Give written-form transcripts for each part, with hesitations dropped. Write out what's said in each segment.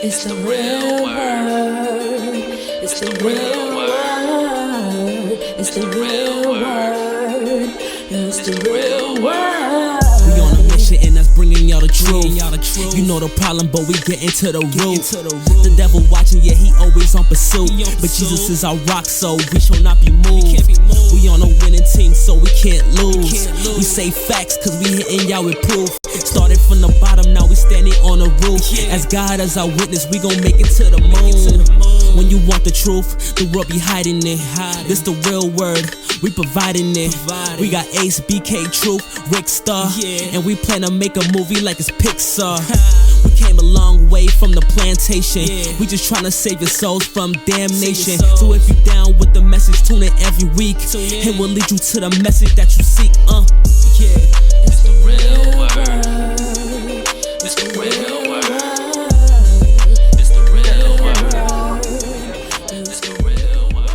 It's the real word. It's the real word. It's the real word. It's the real word. We on a mission and that's bringing y'all the truth. You know the problem, but we get into the root. The devil watching, yeah, he always on pursuit. But Jesus is our rock, so we shall not be moved. We on a winning team, so we can't lose. We say facts, cause we hitting y'all with proof. Started from the bottom, now we standing on the roof. As God as our witness, we gon' make it to the moon. When you want the truth, the world be hiding it. This the real word, we providing it. We got Acee, BK, Truth, Rick Star, and we plan to make a movie like it's Pixar. We came a long way from the plantation. We just tryna save your souls from damnation. So if you down with the message, tune in every week. It will lead you to the message that you seek. It's the real word. It's the real word. It's the real word. It's the real word.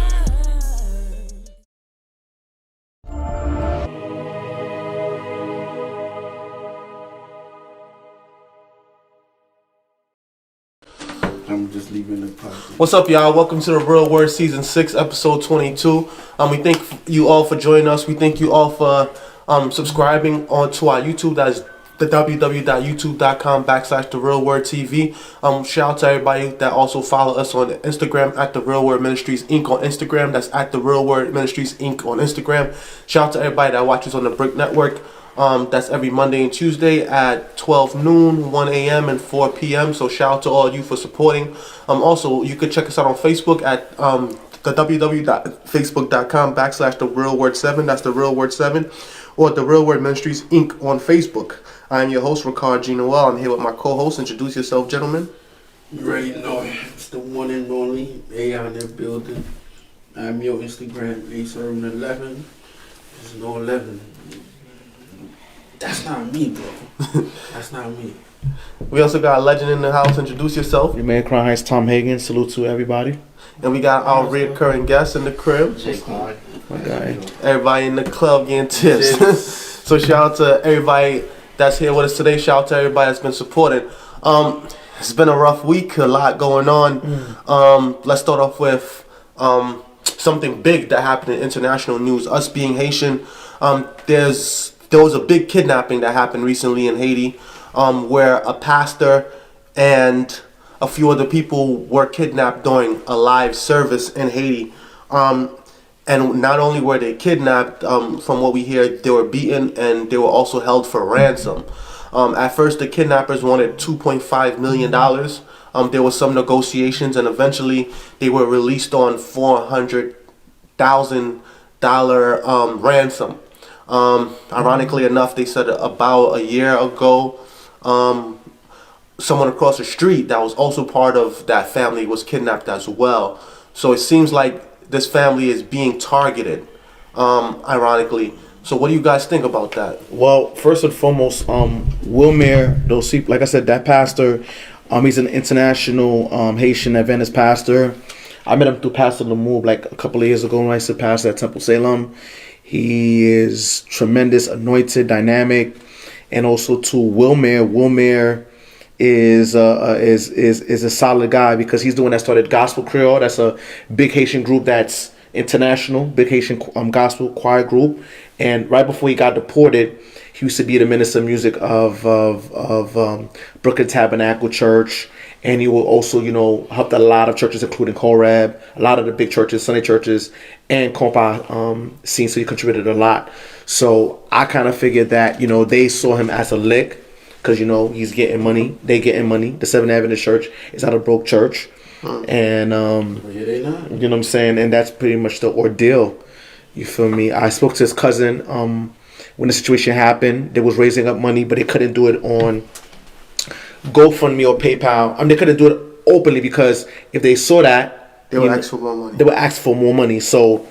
I'm just leaving the podcast. What's up, y'all? Welcome to the Real Word Season 6, Episode 22. We thank you all for joining us. We thank you all for subscribing onto our YouTube. That's the www.youtube.com/therealwordtv. Shout out to everybody that also follow us on Instagram at The Real Word Ministries Inc. on Instagram. That's at The Real Word Ministries Inc. on Instagram. Shout out to everybody that watches on the Brick Network. That's every Monday and Tuesday at 12 noon, 1 a.m. and 4 p.m. So shout out to all of you for supporting. Also, you can check us out on Facebook at the www.facebook.com/therealword7. That's The Real Word 7. Or The Real Word Ministries Inc. on Facebook. I am your host, Rickard, Jean-Noel. I'm here with my co-host. Introduce yourself, gentlemen. You already know it. It's the one and only AI in the building. I'm your Instagram, Irving11. There's no 11. That's not me, bro. That's not me. We also got a legend in the house. Introduce yourself. Your man, Crown Heights, Tom Hagen. Salute to everybody. And we got our recurring guest in the crib. My guy. Everybody in the club getting tips. So shout out to everybody that's here with us today. Shout out to everybody that's been supporting. It's been a rough week, a lot going on. Let's start off with something big that happened in international news. Us being Haitian, there was a big kidnapping that happened recently in Haiti, where a pastor and a few other people were kidnapped during a live service in Haiti. And not only were they kidnapped, from what we hear, they were beaten and they were also held for ransom. At first, the kidnappers wanted $2.5 million. There was some negotiations, and eventually they were released on $400,000 ransom. Ironically enough, they said about a year ago, someone across the street that was also part of that family was kidnapped as well. So it seems like this family is being targeted, ironically. So what do you guys think about that? Well, first and foremost, Wilmer, like I said, that pastor, he's an international Haitian Adventist pastor. I met him through Pastor Lamouve like a couple of years ago when I used to pastor at Temple Salem. He is tremendous, anointed, dynamic, and also to Wilmer. Wilmer is a solid guy because he's the one that started Gospel Creole. That's a big Haitian group that's international, big Haitian gospel choir group. And right before he got deported, he used to be the minister of music of Brooklyn Tabernacle Church. And he will also, helped a lot of churches, including Korab, a lot of the big churches, Sunday churches, and Compa scene. So he contributed a lot. So I kind of figured that, they saw him as a lick because, he's getting money. They getting money. The Seventh Adventist Church is not a broke church. And, Yeah, they not. you know what I'm saying? And that's pretty much the ordeal. You feel me? I spoke to his cousin when the situation happened. They was raising up money, but they couldn't do it on GoFundMe or PayPal. They couldn't do it openly because if they saw that, They would ask for more money. They would ask for more money. So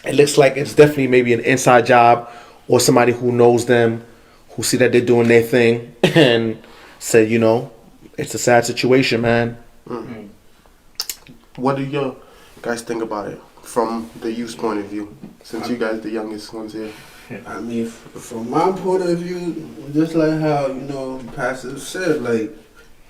it looks like it's definitely maybe an inside job or somebody who knows them, who see that they're doing their thing and say, it's a sad situation, man. Mm-hmm. What do you guys think about it from the youth's point of view, since you guys the youngest ones here? I mean, from my point of view, just like how, Pastor said, like,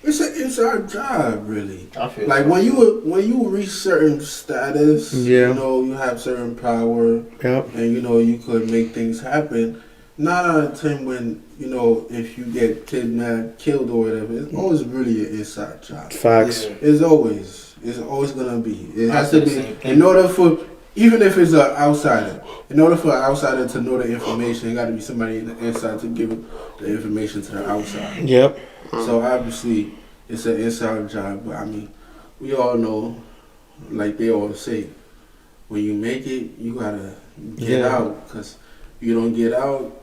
It's an inside job, really. I feel like so. when you reach certain status, Yeah. you know, you have certain power, Yep. and you know you could make things happen. 9 out of 10, when you know if you get kidnapped, killed, or whatever, it's always really an inside job. Facts. Yeah. It's always gonna be. It has to the be same thing. in order for, even if it's an outsider. In order for an outsider to know the information, it got to be somebody in the inside to give the information to the outside. Yep. So obviously, it's an inside job. But I mean, we all know, like they always say, when you make it, you gotta get Yeah. out. Cause if you don't get out,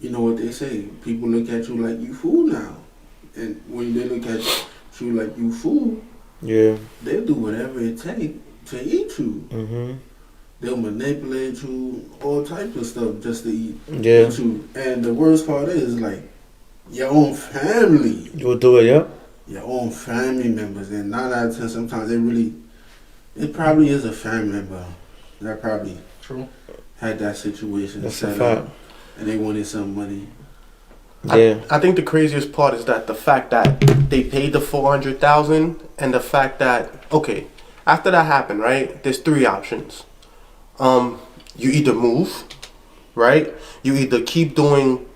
you know what they say. People look at you like you fool now, and when they look at you like you fool, Yeah. they'll do whatever it takes to eat you. Mhm. They'll manipulate you, all types of stuff just to eat Yeah. you. And the worst part is like your own family, You will do it. Yep. your own family members. And 9 out of 10, sometimes it probably is a family member that probably True. had that situation That's a set fact. up, and they wanted some money. Yeah. I think the craziest part is that the fact that they paid the 400,000, and the fact that, okay, after that happened, right? There's 3 options. You either move, right? You either keep doing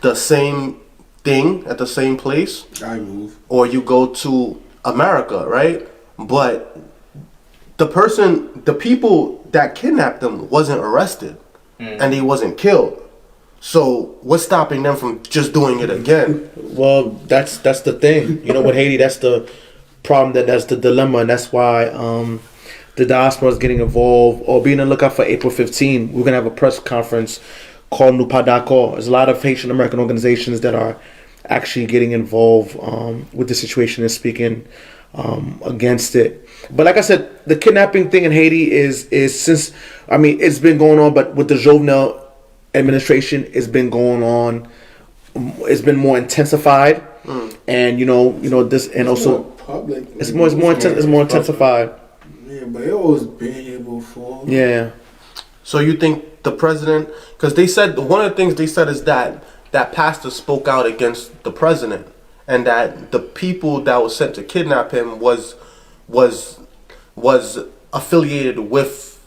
the same thing at the same place, I move. or you go to America, right? But the people that kidnapped them wasn't arrested, and he wasn't killed. So what's stopping them from just doing it again? Well, that's the thing. You know, with Haiti, that's the problem. That's the dilemma, and that's why the diaspora is getting involved, or being on the lookout for April 15. We're gonna have a press conference called Nupadako. There's a lot of Haitian American organizations that are actually getting involved with the situation and speaking against it. But like I said, the kidnapping thing in Haiti is since, I mean, it's been going on, but with the Jovenel administration, it's been going on. It's been more intensified, and you know this, and also More public. it's more intensified. Yeah, but it always been here before. Yeah. So you think the president, because they said, one of the things they said is that pastor spoke out against the president, and that the people that was sent to kidnap him was affiliated with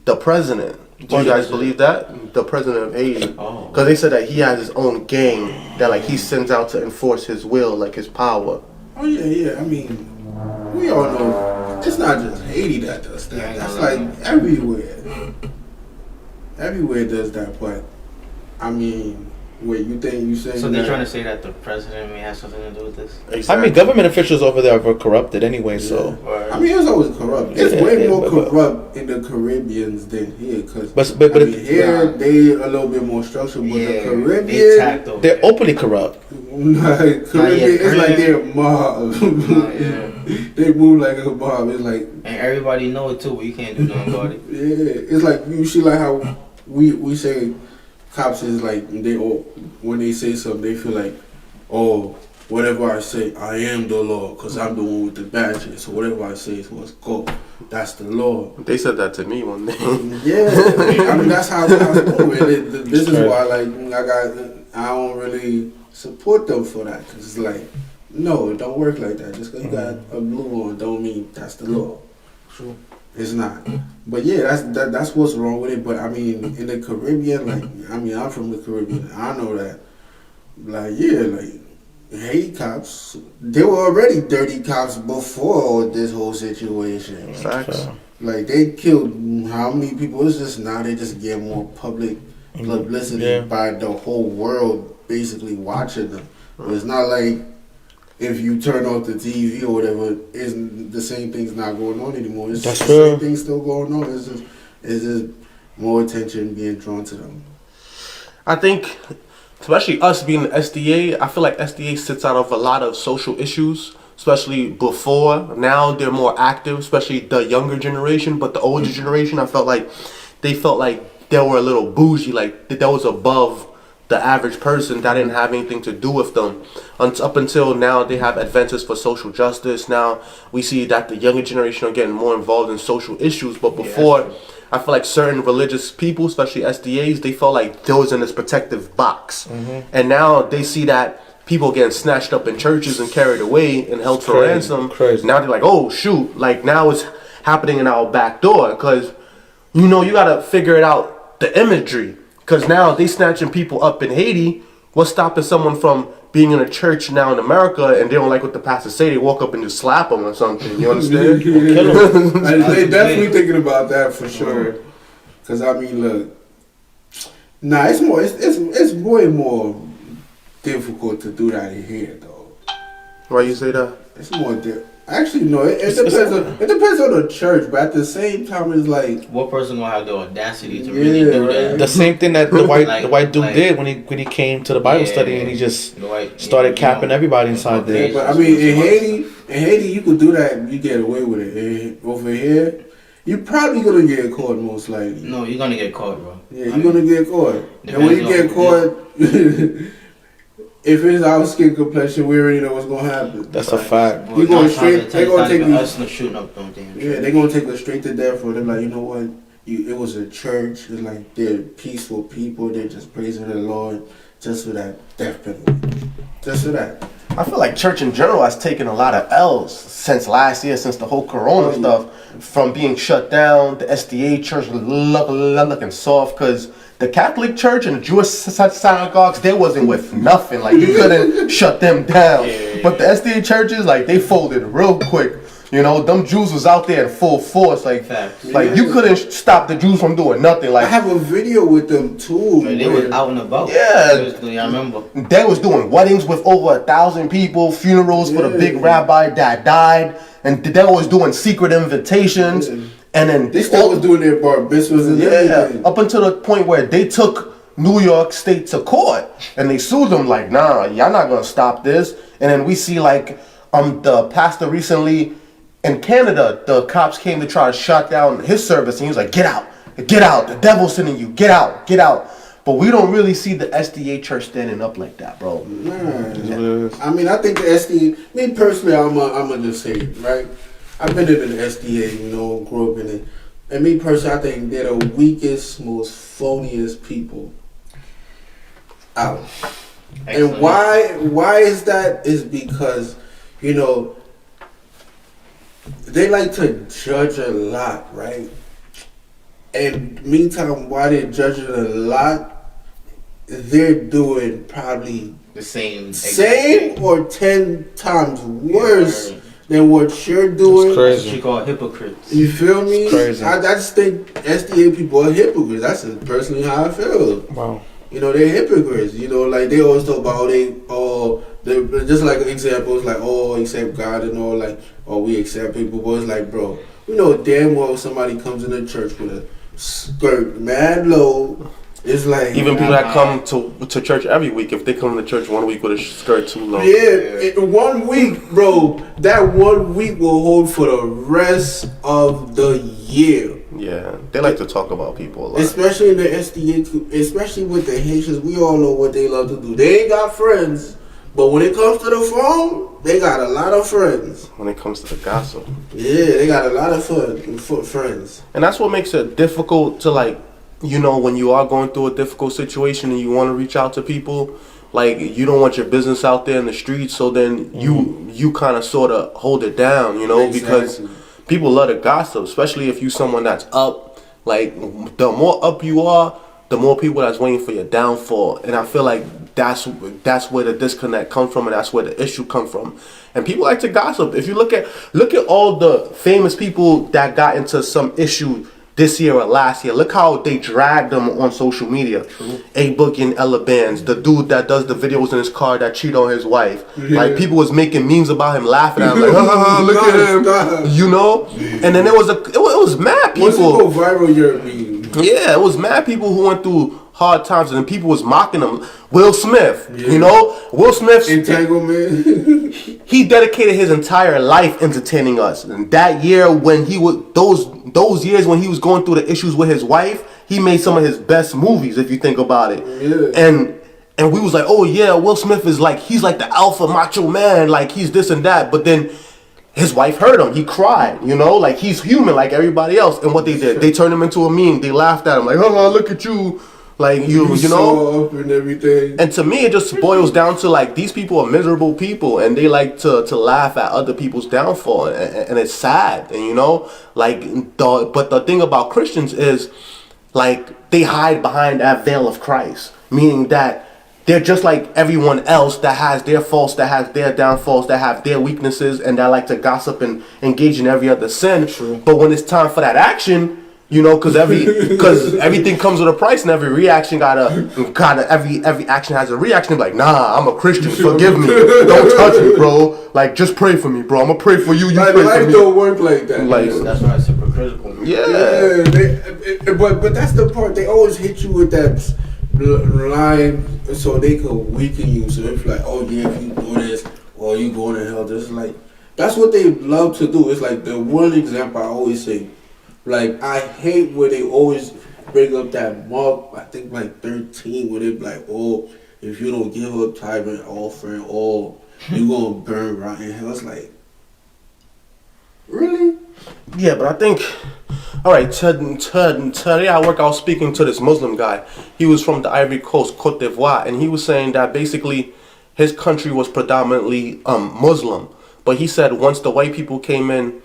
the president. Do you guys believe that? The president of Haiti. Because they said that he has his own gang that like he sends out to enforce his will, like his power. Oh yeah. I mean, we all know it's not just Haiti that does that. That's like everywhere. Everywhere does that, but I mean, wait, you saying So they're that? trying to say that the president may have something to do with this? I mean, government officials over there are corrupted anyway, so. Or, I mean, it's always corrupt. It's Yeah, way yeah, more but- corrupt in the Caribbeans than here, cause But I mean, it- here they a little bit more structured, but the they Caribbean, tacked over they're there. openly corrupt. like, Caribbean, it's like they're a mob. Yeah. They move like a mob. It's like, And everybody know it too, but you can't do nothing about it. yeah, it's like you see like how we say cops is like they all, when they say something they feel like, oh, whatever I say I am the law because I'm the one with the badges, so whatever I say is what's go, that's the law. They said that to me one day. Yeah, I mean that's how it's moving. This is why like I don't really support them for that, because it's like, no, it don't work like that. Just because you got a blue on don't mean that's the law. True. It's not. But yeah, that's what's wrong with it. But I mean, in the Caribbean, like, I mean, I'm from the Caribbean. I know that, like, yeah, like, Haiti cops, they were already dirty cops before this whole situation. Facts. Like, they killed how many people? It's just now they just get more public publicity by the whole world basically watching them. But it's not like if you turn off the TV or whatever, isn't the same thing's not going on anymore. It's That's the true. same thing still going on. It's just more attention being drawn to them. I think, especially us being the SDA, I feel like SDA sits out of a lot of social issues, especially before. Now they're more active, especially the younger generation. But the older generation, I felt like they were a little bougie, like that was above the average person, that didn't have anything to do with them. Up until now, they have advances for social justice. Now we see that the younger generation are getting more involved in social issues. But before, I feel like certain religious people, especially SDAs, they felt like they was in this protective box. And now they see that people getting snatched up in churches and carried away and held for ransom. Crazy. Now they're like, oh shoot, like now it's happening in our back door, because you gotta figure it out, the imagery, because now they snatching people up in Haiti. What's stopping someone from being in a church now in America and they don't like what the pastor say? They walk up and just slap them or something. You understand? They definitely thinking about that for sure. Because I mean, look, it's way more difficult to do that in here, though. Why you say that? It's more difficult. Actually, no. It depends on the church, but at the same time, it's like, what person gonna have the audacity to really do that? The same thing that the white dude like- did when he came to the Bible study and he just started capping everybody inside there. But I mean, in Haiti, you could do that and you get away with it. Over here, you're probably gonna get caught most likely. No, you're gonna get caught, bro. Yeah, you're gonna get caught. And when you get caught, if it's our skin complexion, we already know what's gonna happen. That's a fact. You going straight? They're gonna take us no shooting up them damn. Yeah, they're gonna take us straight to death for them. Like, you know what? It was a church. It's like they're peaceful people. They're just praising the Lord just for that death penalty. Just for that. I feel like church in general has taken a lot of L's since last year, since the whole Corona stuff, from being shut down. The SDA church looking soft, because the Catholic Church and the Jewish synagogues, they wasn't with nothing. Like, you couldn't shut them down. But the SDA churches, like, they folded real quick. You know, them Jews was out there in full force. Like, you couldn't stop the Jews from doing nothing. Like, I have a video with them too. They was out and about. Yeah. I remember. They was doing weddings with over 1,000 people, funerals for the big rabbi that died, and they was doing secret invitations. And then they still was doing their bar mitzvahs and everything. Up until the point where they took New York State to court and they sued them, like, nah, y'all not gonna stop this. And then we see, like, the pastor recently in Canada, the cops came to try to shut down his service, and he was like, get out, the devil's sending you, get out. But we don't really see the SDA church standing up like that, bro. I mean, I think the SDA, me personally, I'm gonna just say it, right? I've been in the SDA, you know, grew up in it. And me personally, I think they're the weakest, most phoniest people out. Excellent. And why is that? Is because, you know, they like to judge a lot, right? And meantime, while they're judging a lot, they're doing probably the same or 10 times worse than what you're doing. That's crazy. She called hypocrites. You feel me? It's crazy. I just think SDA people are hypocrites. That's personally how I feel. Wow. You know, they're hypocrites. You know, like they always talk about they're just like examples, like, accept God and all, like, we accept people. But it's like, bro, we know damn well somebody comes in the church with a skirt mad low. It's like, even people that come to church every week, if they come to church one week with a skirt too low. Yeah, 1 week, bro. That 1 week will hold for the rest of the year. Yeah, they like to talk about people a lot. Especially in the SDA, especially with the Haitians, we all know what they love to do. They ain't got friends, but when it comes to the phone, they got a lot of friends. When it comes to the gossip. Yeah, they got a lot of friends. And that's what makes it difficult to, like, you know, when you are going through a difficult situation and you want to reach out to people, like, you don't want your business out there in the streets, so then you kind of sort of hold it down, you know, because people love to gossip, especially if you someone that's up. Like, the more up you are, the more people that's waiting for your downfall. And I feel like that's where the disconnect comes from, and that's where the issue comes from. And people like to gossip. If you look at all the famous people that got into some issue this year or last year, look how they dragged them on social media. True. A Boogie and Ella Bands, the dude that does the videos in his car that cheat on his wife. Yeah. Like, people was making memes about him, laughing at him, like, look at him, you know. And then it was mad people. Once you go viral, you're a meme. Yeah, it was mad people who went through hard times, and then people was mocking him. Will Smith, you know, Will Smith's entanglement. He dedicated his entire life entertaining us. And that year, when he was those years when he was going through the issues with his wife, he made some of his best movies, if you think about it. Yeah. And we was like, oh yeah, Will Smith is like, he's like the alpha macho man, like he's this and that. But then his wife hurt him. He cried, you know, like he's human like everybody else. And what they did, they turned him into a meme. They laughed at him like, look at you Like you know, so up and everything. and to me, it just boils down to like these people are miserable people, and they like to laugh at other people's downfall, and it's sad. And you know, like but the thing about Christians is like they hide behind that veil of Christ, meaning that they're just like everyone else that has their faults, that has their downfalls, that have their weaknesses, and that like to gossip and engage in every other sin. True. But when it's time for that action, you know, because everything comes with a price, and every reaction every action has a reaction. Like, nah, I'm a Christian. Forgive me. Don't touch me, bro. Like, just pray for me, bro. I'm gonna pray for you. You Like, pray for life me. don't work like that. Like, That's why it's hypocritical. yeah. But that's the part. They always hit you with that line so they could weaken you. So it's like, oh yeah, if you do this or you going to hell, just like that's what they love to do. It's like the one example I always say. Like, I hate where they always bring up that Mark, I think like 13, where they be like, oh, if you don't give up tithe and offering, oh, you gonna burn right in hell. It's like, really? Yeah, but I think, all right, today I work out speaking to this Muslim guy. He was from the Ivory Coast, Côte d'Ivoire, and he was saying that basically his country was predominantly Muslim. But he said once the white people came in,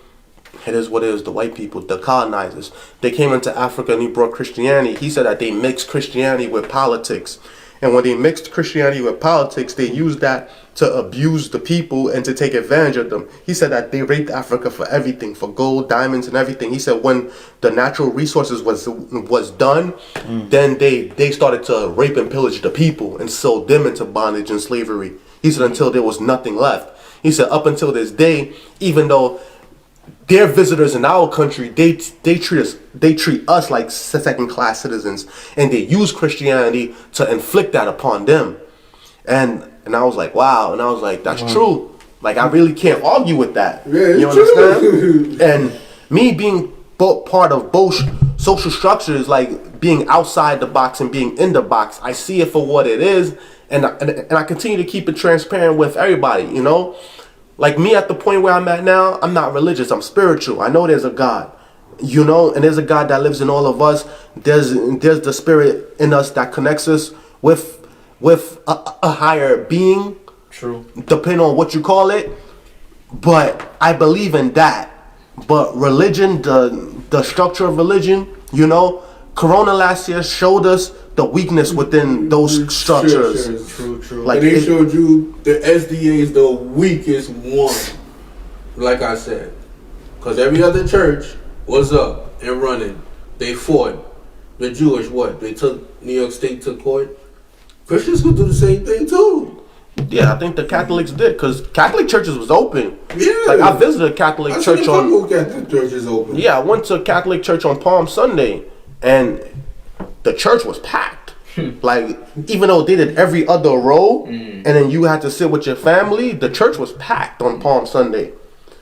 it is what it is, the white people, the colonizers. They came into Africa and he brought Christianity. He said that they mixed Christianity with politics. And when they mixed Christianity with politics, they used that to abuse the people and to take advantage of them. He said that they raped Africa for everything, for gold, diamonds, and everything. He said when the natural resources was done, then they started to rape and pillage the people and sold them into bondage and slavery. He said until there was nothing left. He said up until this day, even though they're visitors in our country, they treat us like second-class citizens, and they use Christianity to inflict that upon them. And I was like, wow. And I was like, that's true. Like, I really can't argue with that. Yeah, you it's understand? true. And me being part of both social structures, like being outside the box and being in the box, I see it for what it is, and I continue to keep it transparent with everybody, you know? Like me at the point where I'm at now, I'm not religious, I'm spiritual. I know there's a God, you know, and there's a God that lives in all of us. There's the spirit in us that connects us with a higher being. True. Depending on what you call it. But I believe in that. But religion, the structure of religion, you know, Corona last year showed us the weakness within those structures. True. Like, and they showed you the SDA is the weakest one, like I said. Because every other church was up and running. They fought. The Jewish, what? They took New York State to court. Christians could do the same thing too. Yeah, I think the Catholics did, because Catholic churches was open. Yeah. Like, I visited a Catholic church on... Catholic churches open. Yeah, I went to a Catholic church on Palm Sunday, and the church was packed. Like, even though they did every other row, and then you had to sit with your family, the church was packed on Palm Sunday.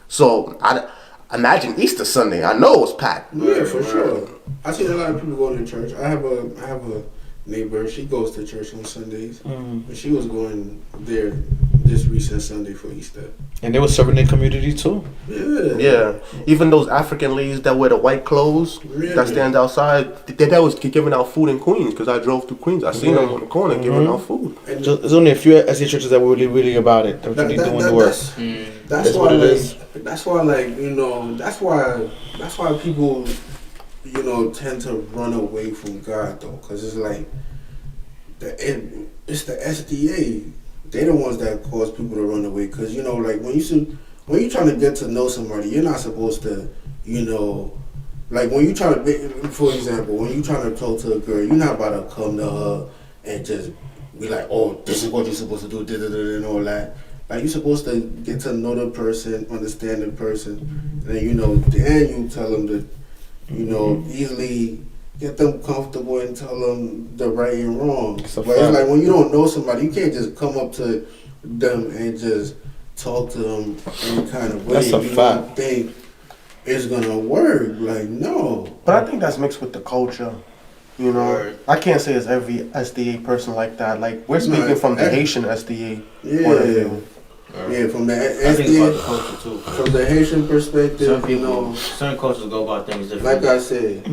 So, I imagine Easter Sunday. I know it was packed. Yeah, for sure. I see a lot of people going to church. I have a neighbor. She goes to church on Sundays, and she was going there this recent Sunday for Easter. And they were serving their community too. Yeah. Even those African ladies that wear the white clothes that stand outside, that was giving out food in Queens, because I drove through Queens. I seen them on the corner giving out food. And There's only a few SE churches that were really about it. They're really doing the work. That's why, what it like, is. that's why, like, you know, that's why people, you know, tend to run away from God though, because it's like it's the SDA. They're the ones that cause people to run away, because, you know, like when you're trying to get to know somebody, you're not supposed to, you know, like when you try to, for example, when you trying to talk to a girl, you're not about to come to her and just be like, oh, this is what you're supposed to do, and all that. Like, you're supposed to get to know the person, understand the person, and then, you know, then you tell them to, you know, easily get them comfortable and tell them the right and wrong. But it's like when you don't know somebody, you can't just come up to them and just talk to them any kind of way. That's a you fact. don't think it's gonna work. Like, no. But I think that's mixed with the culture. You know, Right. I can't say it's every SDA person like that. Like, we're speaking from the Haitian SDA point of view. Yeah, from the I think about the culture too. from the Haitian perspective, Some people, you know, certain cultures go about things like differently. I said,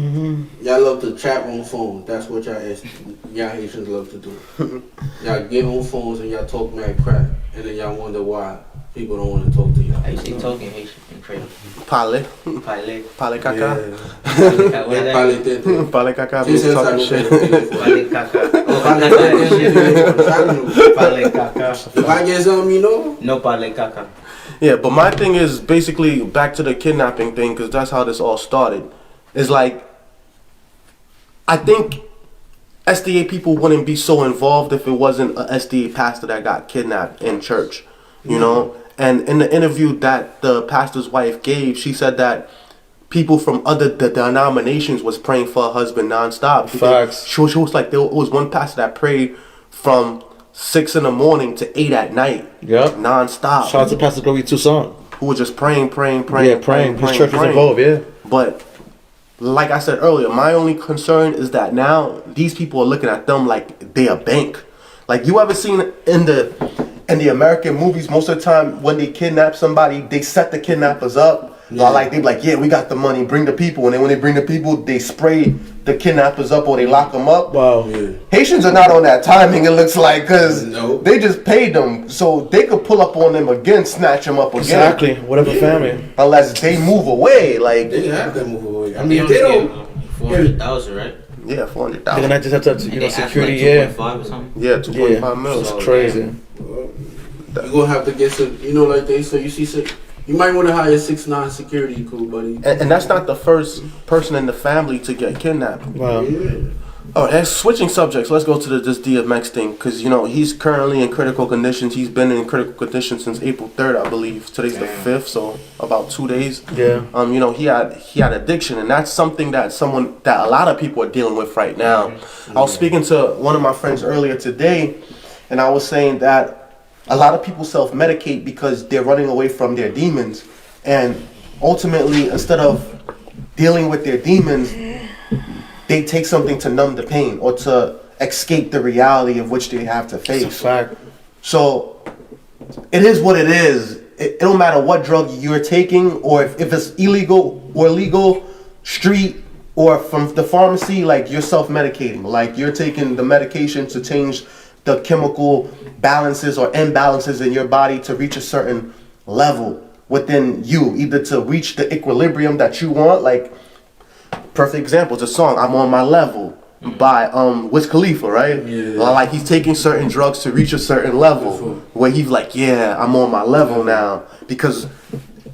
y'all love to chat on phone. That's what y'all Haitians love to do. Y'all get on phones and y'all talk mad crap, and then y'all wonder why people don't want to talk to y'all. I say talking Haitian incredible. Pale. Pale. Pale caca. Yeah. What is Pale that? tete. Pale caca Sí, means se talking sabe shit. Pale caca. Oh, Pale pale tete. caca. Pale caca. If I get something, you know. No pale caca. Yeah, but my thing is basically back to the kidnapping thing, because that's how this all started. Is like, I think SDA people wouldn't be so involved if it wasn't a SDA pastor that got kidnapped in church, you know? And in the interview that the pastor's wife gave, she said that people from other denominations was praying for her husband nonstop. Facts. She was like, there was one pastor that prayed from 6 in the morning to 8 at night. Yep. Nonstop. Shout out to Pastor Glory Toussaint. Who were just praying. Yeah, praying. His church was involved, yeah. But like I said earlier, my only concern is that now these people are looking at them like they a bank. Like, you ever seen in the American movies, most of the time when they kidnap somebody, they set the kidnappers up. Yeah. Like, they be like, yeah, we got the money, bring the people. And then when they bring the people, they spray the kidnappers up or they lock them up. Wow. Yeah. Haitians are not on that timing, it looks like, because No. they just paid them. So they could pull up on them again, snatch them up again. Exactly. Whatever family. Unless they move away. Like, They have to move away. I They mean, only they don't. get 400,000, right? yeah, They're 400,000. gonna just have to, And you know, they ask for security, like yeah. 2.5 or something. Yeah, 2.5 mil. It's So, crazy. You're gonna have to get some, you know, like they say, you see, you might want to hire 6'9" security crew, buddy. And that's not the first person in the family to get kidnapped. Wow. Yeah. Oh, and switching subjects, let's go to this DMX thing, because, you know, he's currently in critical conditions. He's been in critical conditions since April 3rd, I believe. Today's the 5th, so about 2 days. Yeah. You know, he had addiction, and that's something that a lot of people are dealing with right now. I was speaking to one of my friends earlier today, and I was saying that a lot of people self-medicate because they're running away from their demons, and ultimately, instead of dealing with their demons, they take something to numb the pain or to escape the reality of which they have to It's a face. fact. So it is what it is. It don't matter what drug you're taking, or if it's illegal or legal, street or from the pharmacy, like, you're self-medicating. Like, you're taking the medication to change the chemical balances or imbalances in your body to reach a certain level within you, either to reach the equilibrium that you want. Like, perfect example is a song, I'm on My Level, by Wiz Khalifa, right? Yeah. Like, he's taking certain drugs to reach a certain level where he's like, yeah, I'm on my level now. Because,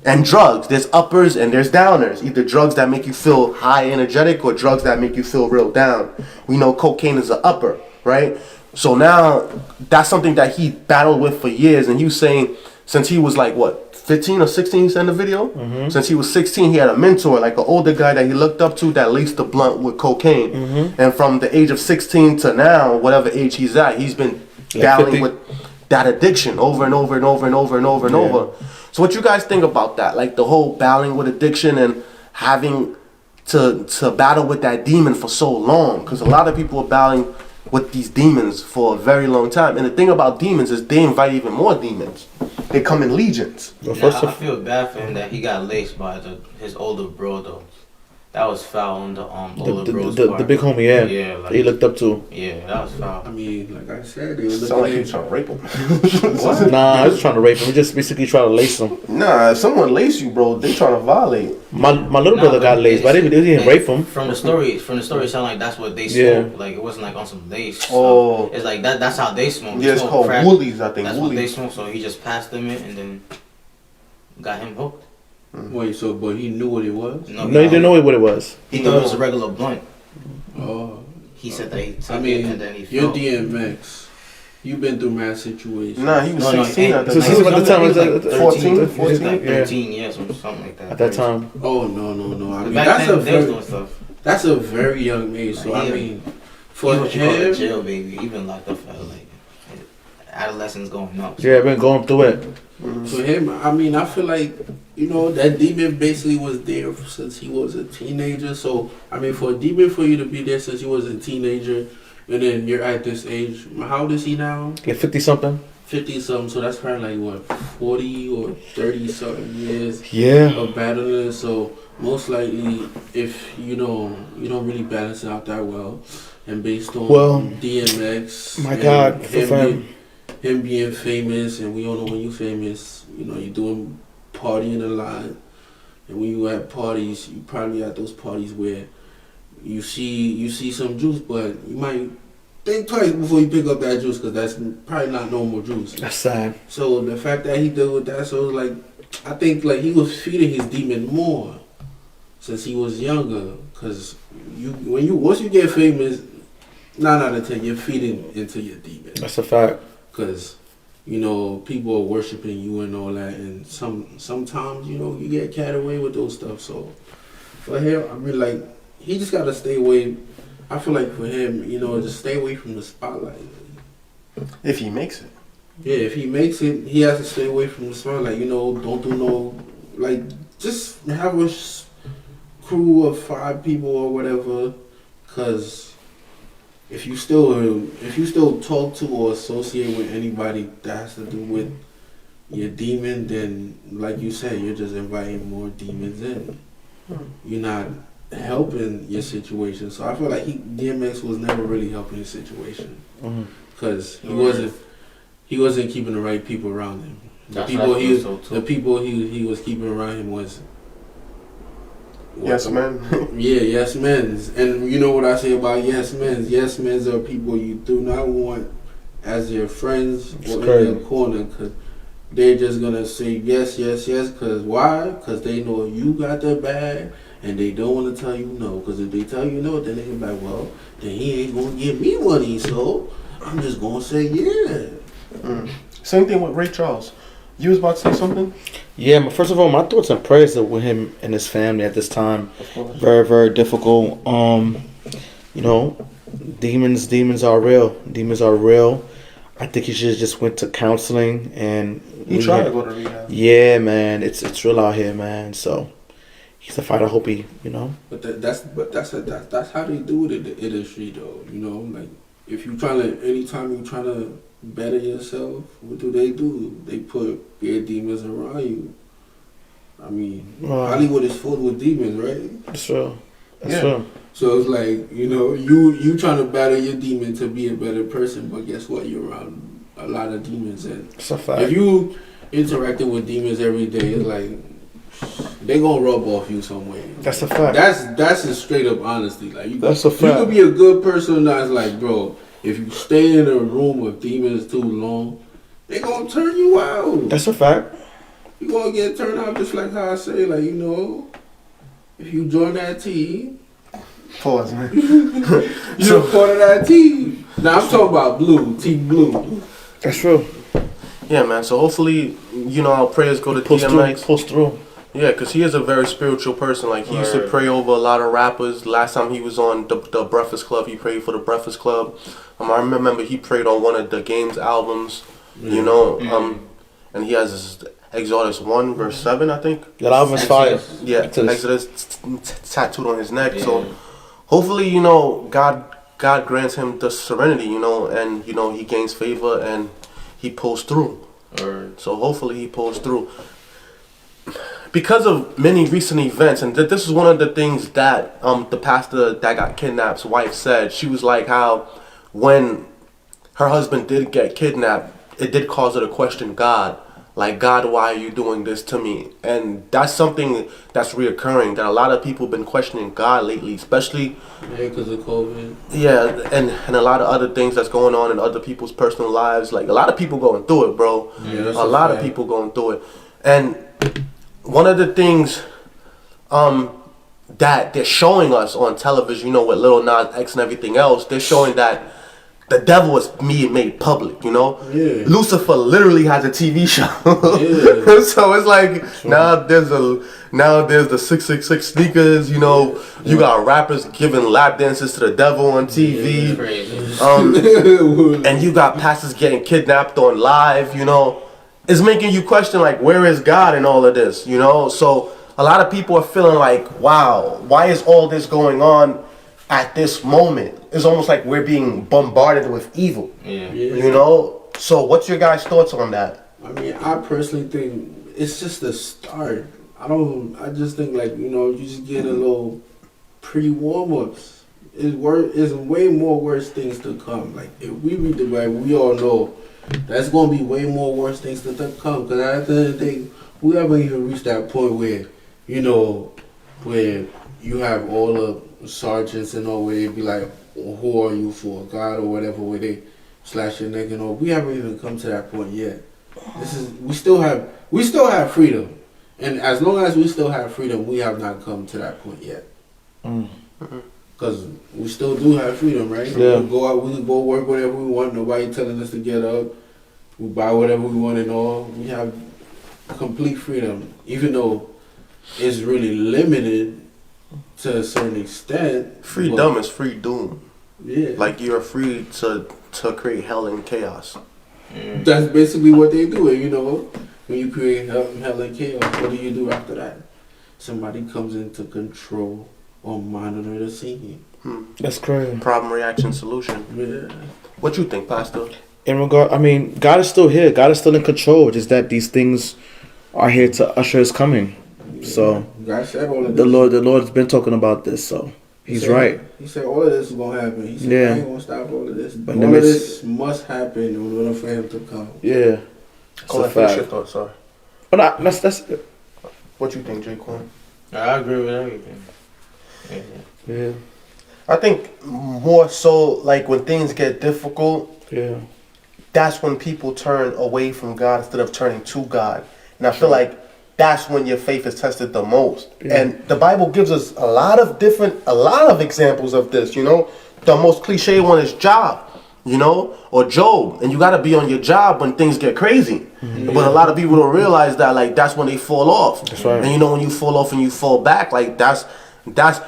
and drugs, there's uppers and there's downers. Either drugs that make you feel high energetic or drugs that make you feel real down. We know cocaine is an upper, right? So now that's something that he battled with for years, and he was saying since he was like, what, 15 or 16, he said in the video? Mm-hmm. Since he was 16, he had a mentor, like an older guy that he looked up to that laced the blunt with cocaine. Mm-hmm. And from the age of 16 to now, whatever age he's at, he's been battling 50. with that addiction over and over and over and over and over and over. So what you guys think about that? Like, the whole battling with addiction and having to battle with that demon for so long? Because a lot of people are battling with these demons for a very long time. And the thing about demons is they invite even more demons. They come in legions. But Yeah, first I of feel bad for him that he got laced by his older bro though. That was foul on the older bro's the part. big homie, yeah. Yeah, like, That he looked up to. yeah, that was foul. I mean, like I said, they were Sound like looking you at trying to rape him. What? Nah, I was trying to rape him. We just basically try to lace him. Nah, if someone lace you, bro, they trying to violate. My little brother got laced, but they didn't rape him. From the story, it sounded like that's what they Yeah. smoked. Like, it wasn't like on some lace. Oh. So it's like that's how they smoke. They Yeah, it's smoke called crack. woolies, I think. That's what they Woolies. smoked. So he just passed them it and then got him hooked. Wait, so, but he knew what it was? No, he didn't know what it was. He thought it was a regular blunt. Oh. He said that he took I it mean, and then he you're fell. DMX. You've been through mad situations. Nah, he was No, 16 at So the this is time. what the time was, 14, 14, 14? like Yeah. 13 years or something like that. At that time. Oh, no. I mean, Back that's then, they was a doing stuff. that's a very young age. So, I Yeah. mean, He for what you call a him, jail baby, even locked up for like adolescence going up. Yeah, I've been going through it. for him, I mean, I feel like, you know, that demon basically was there since he was a teenager. So, I mean, for a demon for you to be there since he was a teenager, and then you're at this age, how old is he now? Like 50 something. 50-something, so that's probably like, what, 40 or 30-something years Yeah. of battling. So most likely, if you don't really balance it out that well, and based on DMX, my God, him being famous, and we all know when you're famous, you're doing partying a lot, and when you at parties, you probably at those parties where you see some juice, but you might think twice before you pick up that juice, because that's probably not normal juice. That's sad. So the fact that he dealt with that, so like, I think like he was feeding his demon more since he was younger, because once you get famous, 9 out of 10 you're feeding into your demon. That's a fact. Because people are worshiping you and all that, and sometimes you get carried away with those stuff. So for him, I mean, like, he just gotta stay away. I feel like for him, just stay away from the spotlight. If he makes it. Yeah, if he makes it, he has to stay away from the spotlight. Don't do no, like, just have a crew of 5 people or whatever. Cause if you still talk to or associate with anybody that has to do with your demon, then like you said, you're just inviting more demons in. You're not helping your situation. So I feel like DMX was never really helping his situation, because he wasn't keeping the right people around him. The people he was keeping around him was yes men. Yeah, yes men. And you know what I say about yes men? Yes men are people you do not want as your friends or in your corner, because they're just gonna say yes, yes, yes. Because why? Because they know you got their bag, and they don't want to tell you no. Because if they tell you no, then they can be like, well, then he ain't gonna give me money, so I'm just gonna say yeah. Same thing with Ray Charles. You was about to say something? Yeah, first of all, my thoughts and prayers are with him and his family at this time. Very, very difficult. Demons are real. Demons are real. I think he should just went to counseling, and he tried to go to rehab. Yeah, man, it's real out here, man. So he's a fighter. I hope he, But that's how they do it in the industry, though. Like, if you anytime you trying to better yourself, what do? They put their demons around you. I mean, Hollywood is full with demons, right? That's true. That's true. So it's like, you trying to battle your demon to be a better person, but guess what? You're around a lot of demons, and that's a fact. If you interacting with demons every day, it's like they gonna rub off you some way. That's a fact. That's a straight up honesty. Like that's a fact. You could be a good person that's like, bro, if you stay in a room with demons too long, they gonna turn you out. That's a fact. You gonna get turned out, just like how I say, like, if you join that team, pause, man. You're part of that team. Now I'm talking about Team Blue. That's true. Yeah, man. So hopefully, our prayers go to DMX. Pulls through. Yeah, because he is a very spiritual person. Like, he used to pray over a lot of rappers. Last time he was on the Breakfast Club, he prayed for the Breakfast Club. I remember he prayed on one of the Game's albums, and he has this Exodus 1 verse 7, I think. That album's fire. Yeah, Exodus tattooed on his neck. Yeah. So hopefully, God grants him the serenity, and he gains favor and he pulls through. So hopefully he pulls through. Because of many recent events, and this is one of the things that the pastor that got kidnapped's wife said. She was like, how when her husband did get kidnapped, it did cause her to question God. Like, God, why are you doing this to me? And that's something that's reoccurring, that a lot of people have been questioning God lately, especially because of COVID. Yeah, and a lot of other things that's going on in other people's personal lives. Like, a lot of people going through it, bro. Yeah, a lot of people going through it. And one of the things that they're showing us on television, with Lil Nas X and everything else, they're showing that the devil is made public, Yeah. Lucifer literally has a TV show. Yeah. So it's like, now there's the 666 sneakers, You got rappers giving lap dances to the devil on TV. And you got pastors getting kidnapped on live, It's making you question, like, where is God in all of this, So a lot of people are feeling like, wow, why is all this going on at this moment? It's almost like we're being bombarded with evil, So what's your guys' thoughts on that? I mean, I personally think it's just a start. I just think like, you just get a little pre-warm-ups. It's way more worse things to come. Like, if we read the Bible, we all know that's going to be way more worse things to come. Because at the end of the day, we haven't even reached that point where, where you have all the sergeants and all, where they be like, who are you for, God or whatever, where they slash your neck and all. We haven't even come to that point yet. We still have freedom. And as long as we still have freedom, we have not come to that point yet. Because we still do have freedom, right? Yeah. We can go out, we can go work whatever we want. Nobody telling us to get up. We buy whatever we want and all. We have complete freedom, even though it's really limited to a certain extent. Freedom is free doom. Yeah. Like, you're free to create hell and chaos. That's basically what they do, When you create hell and chaos, what do you do after that? Somebody comes in to control or monitor the scene. That's crazy. Problem, reaction, solution. Yeah. What you think, Pastor? In regard, I mean, God is still here. God is still in control. Just that these things are here to usher His coming. Yeah. So God said all of the this. Lord's been talking about this. So He's right. He said all of this is gonna happen. He said I ain't gonna stop all of this. But all of this must happen in order for Him to come. Yeah. Call that finish your thoughts, sorry. But that's it. What you think, J. Quan? I agree with everything. Yeah. I think more so, like, when things get difficult, Yeah. that's when people turn away from God instead of turning to God. And I feel like that's when your faith is tested the most. Yeah. And the Bible gives us a lot of examples of this, The most cliche one is Job, or Job. And you got to be on your job when things get crazy. But a lot of people don't realize that, like, that's when they fall off. That's right. And when you fall off and you fall back, like, that's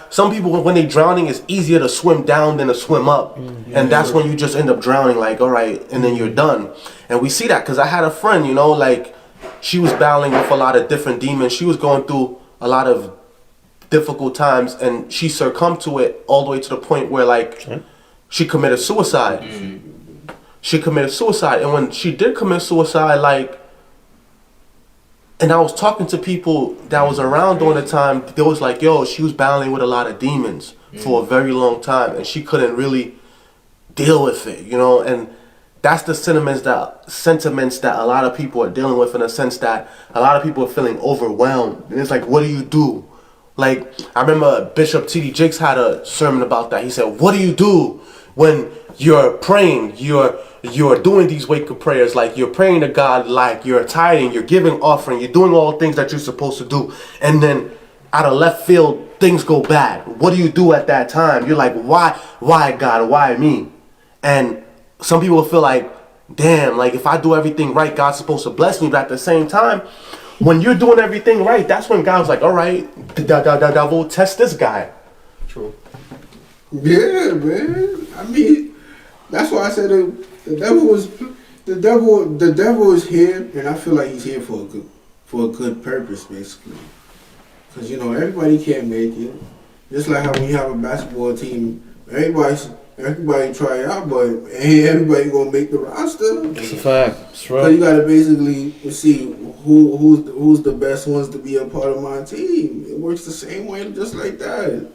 some people, when they drowning, it's easier to swim down than to swim up. And that's when you just end up drowning, like, all right, and then you're done. And we see that because I had a friend, like, she was battling with a lot of different demons. She was going through a lot of difficult times, and she succumbed to it all the way to the point where, like, she committed suicide. She committed suicide. And when she did commit suicide, like, and I was talking to people that was around during the time, they was like, yo, she was battling with a lot of demons for a very long time, and she couldn't really deal with it, and that's the sentiments that a lot of people are dealing with, in a sense that a lot of people are feeling overwhelmed. And it's like, what do you do? Like, I remember Bishop T.D. Jakes had a sermon about that. He said, what do you do when you're praying, you're doing these wake-up prayers, like you're praying to God, like you're tithing, you're giving offering, you're doing all the things that you're supposed to do, and then out of left field, things go bad. What do you do at that time? You're like, why God, why me? And some people feel like, damn, like if I do everything right, God's supposed to bless me, but at the same time, when you're doing everything right, that's when God's like, all right, we'll test this guy. True. Yeah, man. I mean, that's why I said the devil is here, and I feel like he's here for a good purpose, basically. Because everybody can't make it. Just like how when you have a basketball team, everybody try out, but ain't everybody gonna make the roster. That's a fact. That's right. So you gotta basically see who's the best ones to be a part of my team. It works the same way, just like that.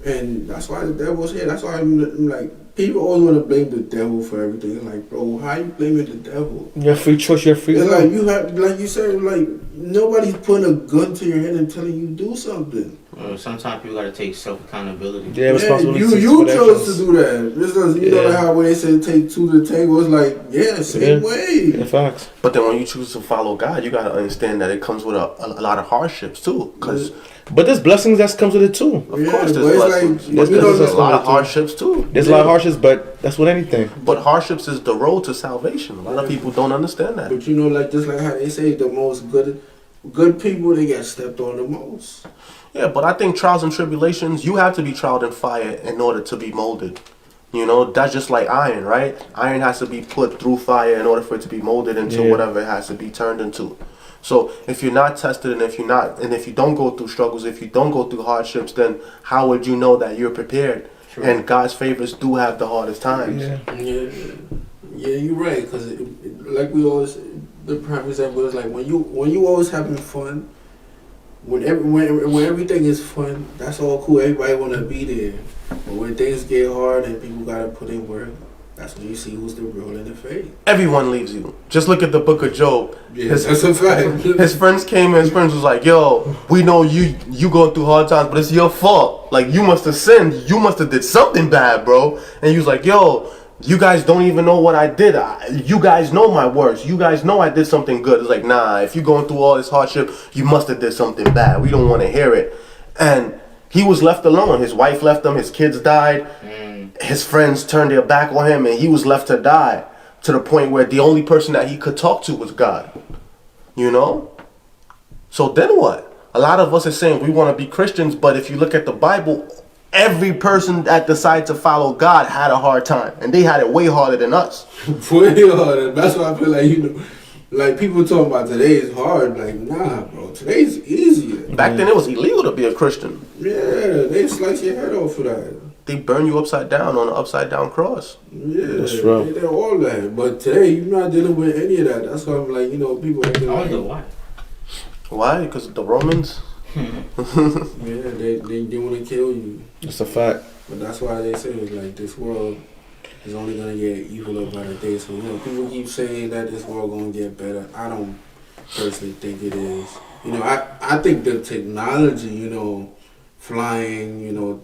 And that's why the devil's here. That's why I'm like, people always want to blame the devil for everything. It's like, bro, how you blaming the devil? You have free choice. You have free will. It's like you have, like you said, like nobody's putting a gun to your head and telling you do something. Sometimes people gotta take accountability. Yeah, responsibility. You chose to do that. This is, know like how when they say take two to the table, it's like, same way. Yeah, facts. But then when you choose to follow God, you gotta understand that it comes with a lot of hardships too. But there's blessings that comes with it too. Of course, there's blessings. But there's a lot of hardships too. There's a lot of hardships, but that's with anything. But hardships is the road to salvation. A lot of people don't understand that. But like just like how they say, the most good people, they get stepped on the most. Yeah, but I think trials and tribulations, you have to be tried in fire in order to be molded. That's just like iron, right? Iron has to be put through fire in order for it to be molded into whatever it has to be turned into. So if you're not tested, and if you don't go through struggles, if you don't go through hardships, then how would you know that you're prepared? True. And God's favorites do have the hardest times. Yeah. Yeah, you're right. Because like we always, the prime example is like when you always having fun. When everything is fun, that's all cool. Everybody wanna be there. But when things get hard and people gotta put in work, that's when you see who's the real and the fake. Everyone leaves you. Just look at the book of Job. Yeah, that's a fact. His friends came and his friends was like, yo, we know you going through hard times, but it's your fault. Like, you must have sinned. You must have did something bad, bro. And he was like, yo, you guys don't even know what I did. You guys know my works. You guys know I did something good. It's like, nah, if you're going through all this hardship, you must have did something bad. We don't want to hear it. And he was left alone. His wife left him. His kids died. His friends turned their back on him, and he was left to die, to the point where the only person that he could talk to was God. You know? So then what? A lot of us are saying we want to be Christians, but if you look at the Bible, every person that decided to follow God had a hard time, and they had it way harder than us. Way harder. That's why I feel like, like people talking about today is hard. Like, nah, bro, today's easier. Back then it was illegal to be a Christian. Yeah, they slice your head off for that. They burn you upside down on an upside down cross. Yeah, that's right. They're all that. But today you're not dealing with any of that. That's why I'm like, people acting I like. wonder why. Why? Because the Romans? Yeah, they want to kill you. That's a fact. But that's why they say like this world is only gonna get eviler by the day. So people keep saying that this world gonna get better. I don't personally think it is. I think the technology, flying,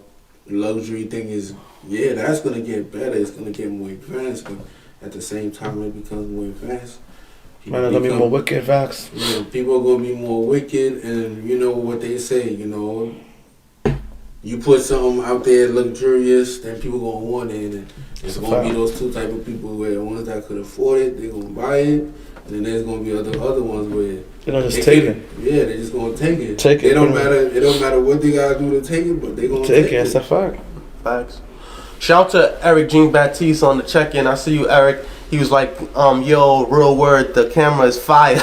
luxury thing is, that's gonna get better. It's gonna get more advanced, but at the same time it becomes more advanced. Man, gonna be more wicked, facts. People are gonna be more wicked, and you know what they say. You put something out there luxurious, then people gonna want it, and it's gonna be those two type of people where the ones that could afford it, they gonna buy it, and then there's gonna be other ones where they just take it. Yeah, they just gonna take it. Take it. It don't matter what they gotta do to take it, but they gonna take it. That's a fact. Facts. Shout out to Eric Jean Baptiste on the check-in. I see you, Eric. He was like, yo, real word, the camera is fire.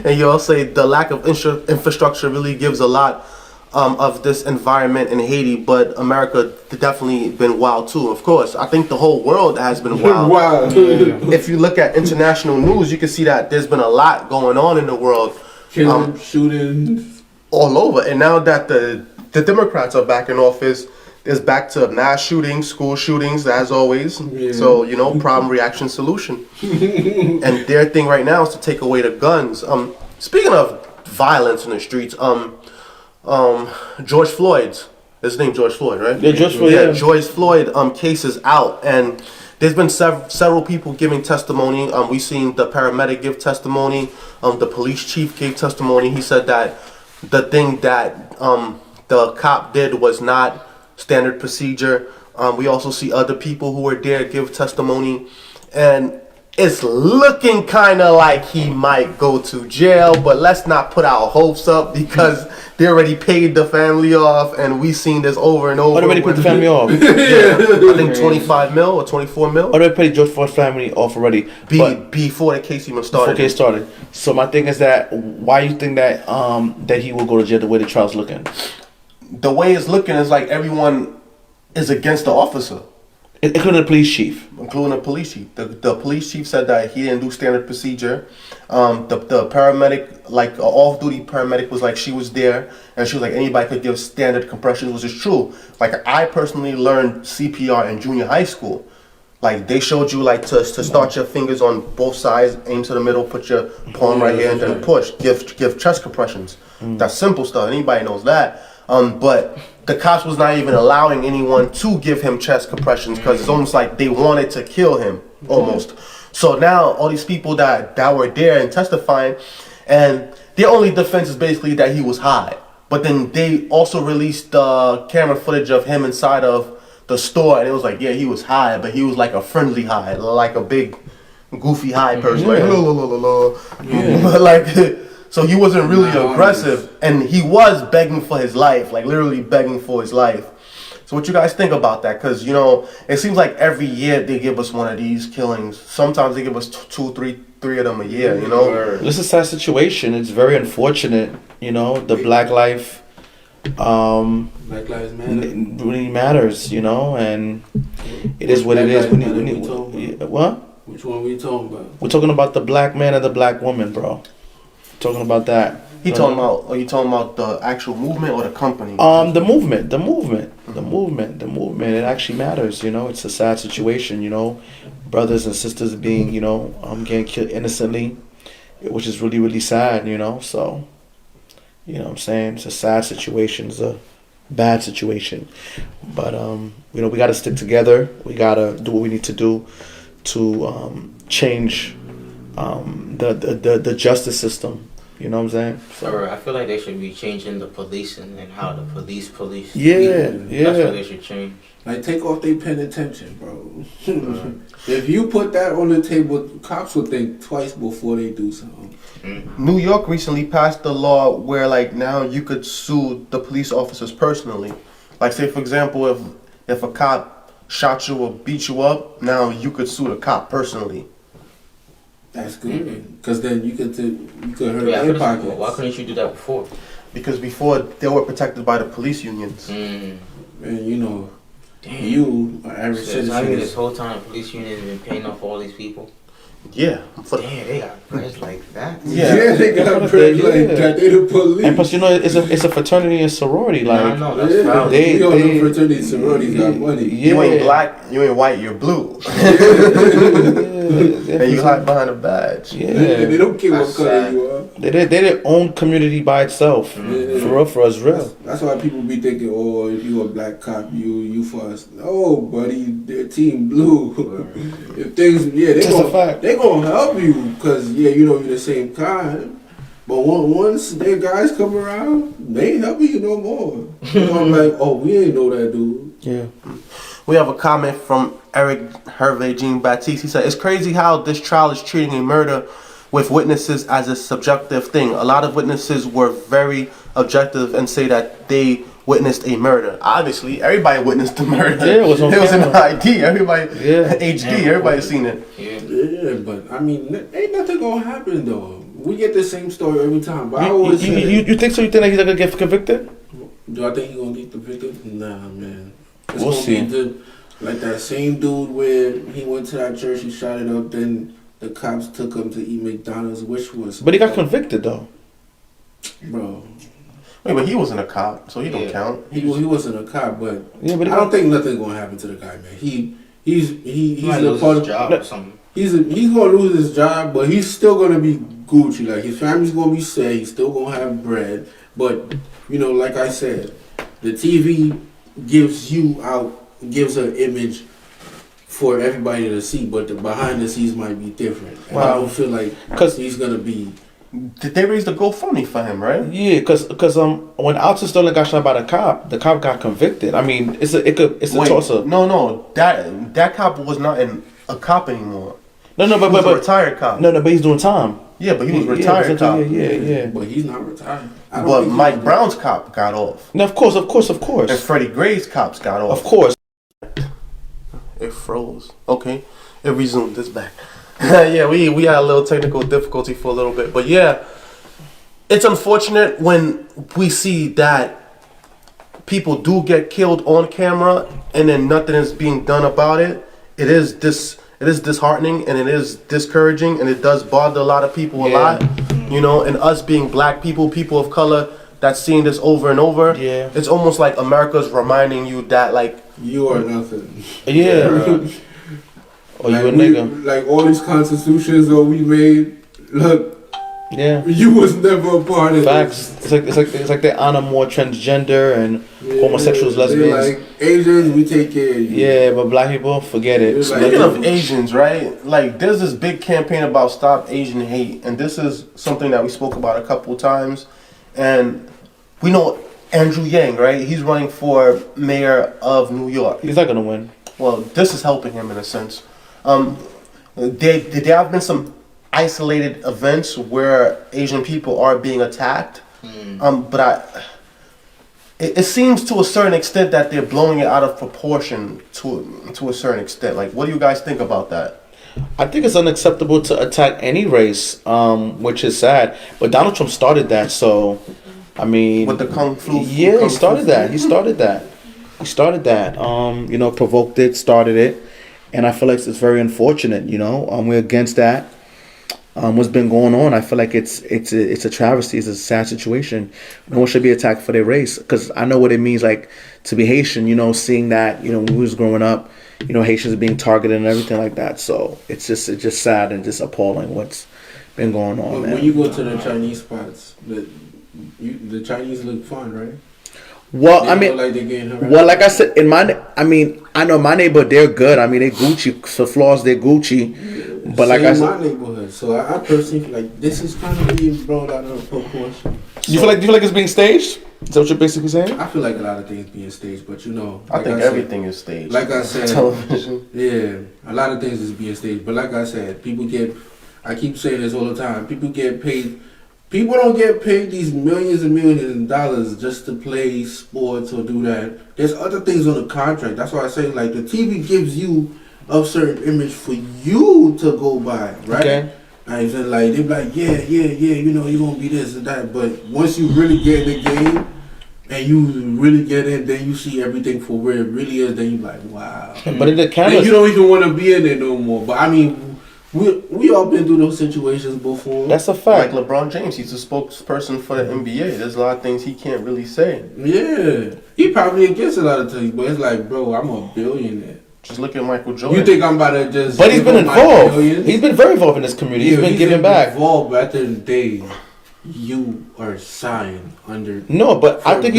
And you all say the lack of infrastructure really gives a lot of this environment in Haiti, but America definitely been wild too. Of course, I think the whole world has been wild. Wow. If you look at international news, you can see that there's been a lot going on in the world. Killing, shootings. All over. And now that the Democrats are back in office, there's back to mass shootings, school shootings, as always. Yeah. So, problem, reaction, solution. And their thing right now is to take away the guns. Speaking of violence in the streets, George Floyd's, his name George Floyd, right? Yeah, George Floyd. Yeah, George Floyd case is out, and there's been several people giving testimony. We've seen the paramedic give testimony. The police chief gave testimony. He said that the thing that the cop did was not standard procedure. We also see other people who were there give testimony, and it's looking kind of like he might go to jail, but let's not put our hopes up because they already paid the family off, and we've seen this over and over. Already put the family off. Yeah, I think 25 mil or 24 mil. Already paid George Floyd's family off already. Before the case even started. Before the case started. So my thing is that why you think that that he will go to jail the way the trial's looking? The way it's looking is like everyone is against the officer. Including the police chief. Including the police chief. The police chief said that he didn't do standard procedure. The paramedic, like an off-duty paramedic, was like, she was there, and she was like, anybody could give standard compressions, which is true. Like, I personally learned CPR in junior high school. Like, they showed you, like, to start your fingers on both sides, aim to the middle, put your palm right here, and then push. Give chest compressions. That's simple stuff. Anybody knows that. But the cops was not even allowing anyone to give him chest compressions because it's almost like they wanted to kill him, almost. So now all these people that were there and testifying, and their only defense is basically that he was high. But then they also released camera footage of him inside of the store, and it was like, yeah, he was high, but he was like a friendly high, like a big goofy high person, like but like. So he wasn't really aggressive, and he was begging for his life, like literally begging for his life. So what you guys think about that? Because, it seems like every year they give us one of these killings. Sometimes they give us two, three of them a year, This is a sad situation. It's very unfortunate, the Black Lives Matter really matters, and it is what it is. What? We Which one we talking about? We're talking about the black man and the black woman, bro. Talking about that. Are you talking about the actual movement or the company? The movement. It actually matters, you know. It's a sad situation, you know. Brothers and sisters being, you know, getting killed innocently, which is really, really sad, you know. So, you know what I'm saying? It's a sad situation. It's a bad situation. But, you know, we got to stick together. We got to do what we need to do to change the justice system. You know what I'm saying? So, I feel like they should be changing the policing and how the police. Yeah. That's what they should change. Like, take off their penitentiary, bro. If you put that on the table, cops will think twice before they do something. New York recently passed a law where, like, now you could sue the police officers personally. Like, say, for example, if a cop shot you or beat you up, now you could sue the cop personally. That's good, because then you could hurt Yeah, their pockets. why couldn't you do that before? Because before, they were protected by the police unions. And you know, you are average So I mean, this citizen. whole time, police union has been paying off all these people. Yeah. Damn, they got bread like that. Yeah, they got bread like that. They the police. And plus, you know, it's a fraternity and sorority. Like, I know, that's foul. they- we all know fraternity sororities got money. You ain't black, you ain't white, you're blue. And you hide behind a badge. They Yeah, don't care what That's color sad. you are. they their own community by itself. For us, real. That's why people be thinking, oh, if you a black cop, you for us. No, buddy, they're team blue. If things, Just a fact. they gonna help you, because you know you're the same kind. But once their guys come around, they ain't helping you no more. They gonna be like, oh, we ain't know that dude. Yeah. We have a comment from Eric Hervé Jean Baptiste. He said, "It's crazy how this trial is treating a murder with witnesses as a subjective thing. A lot of witnesses were very objective and say that they witnessed a murder. Obviously, everybody witnessed the murder. Yeah, it was on in camera. ID. Everybody, Yeah. HD. Everybody's seen it. Yeah, but I mean, ain't nothing gonna happen though. We get the same story every time. But I You, always you, say, you think so? You think that he's gonna get convicted? do I think he gonna get the victim? Nah, man. It's We'll gonna see. be like that same dude where he went to that church, he shot it up, then the cops took him to eat McDonald's, which was. But he got convicted though. Bro, Wait, but he wasn't a cop, so he don't count. he wasn't a cop, but Yeah, but he I don't got, think nothing's gonna happen to the guy, man. He's might a lose part his of job or something. he's gonna lose his job, but he's still gonna be Gucci. Like, his family's gonna be set. He's still gonna have bread. But you know, like I said, the TV gives an image for everybody to see, but the behind the scenes might be different. And I don't feel like 'Cause- he's gonna be. Did they raise the GoFundMe for him, right? yeah, cause when Alton Sterling got shot by the cop got convicted. I mean, it's a Wait, toss up. no, that cop was not a cop anymore. No, He was a but retired cop. no, but he's doing time. Yeah, but he was Yeah, retired cop. Yeah. But he's not retired. I don't But think Mike he's- Brown's cop got off, No, of course. and Freddie Gray's cops got off. Of course. It froze. Okay, it resumed. It's back. Yeah, we had a little technical difficulty for a little bit, but yeah, it's unfortunate when we see that people do get killed on camera and then nothing is being done about it. It is disheartening and it is discouraging, and it does bother a lot of people a lot. You know, and us being black people of color, that's seeing this over and over. Yeah. It's almost like America's reminding you that, like, You are nothing. Yeah. Or you a nigga. Like all these constitutions that we made. Look, Yeah. you was never a part of Facts. It's like they honor more transgender and it. homosexuals, They're lesbians. like, Asians, we take care of you. Yeah, but black people, forget it. It's like- Speaking of Asians, right? Like, there's this big campaign about Stop Asian Hate, and this is something that we spoke about a couple times. And we know Andrew Yang, right? He's running for mayor of New York. He's not gonna win. Well, this is helping him in a sense. There have been some isolated events where Asian people are being attacked, but it seems to a certain extent that they're blowing it out of proportion to a certain extent. Like, what do you guys think about that? I think it's unacceptable to attack any race, which is sad. But Donald Trump started that, so I mean, With the Kung Flu? yeah, Kung he started Flu- that. He started that. You know, provoked it, started it, and I feel like it's very unfortunate. We're against that. What's been going on? I feel like it's a travesty. It's a sad situation. No one should be attacked for their race, because I know what it means, like, to be Haitian. Seeing that, when we was growing up, Haitians being targeted and everything like that. So it's just sad and just appalling what's been going on. Man. When you go to the Chinese spots, the Chinese look fun, right? Well, like I said, I know my neighborhood, they're good. I mean, they Gucci, for flaws, they're Gucci. But like I said, my neighborhood. So I personally feel like this is kind of being brought out of proportion. Do you feel like it's being staged? Is that what you're basically saying? I feel like a lot of things being staged, but I think everything is staged. Like I said, television. Yeah, a lot of things is being staged. But like I said, I keep saying this all the time. People get paid. People don't get paid these millions and millions of dollars just to play sports or do that. There's other things on the contract. That's why I say, like, the TV gives you a certain image for you to go by, right? Okay. And then, like, they be like, yeah, you're gonna be this and that. But once you really get in the game and you really get in, then you see everything for where it really is. Then you like, wow. But in the cameras, you don't even want to be in it no more. But I mean, we all been through those situations before. That's a fact. Like LeBron James, he's a spokesperson for the NBA. There's a lot of things he can't really say. Yeah, he probably against a lot of things, but it's like, bro, I'm a billionaire. Just look at Michael Jordan. You think I'm about to just? But he's been involved. He's been very involved in this community. He's been giving back. Involved, but at the end of the day, you are signed under. No, but I think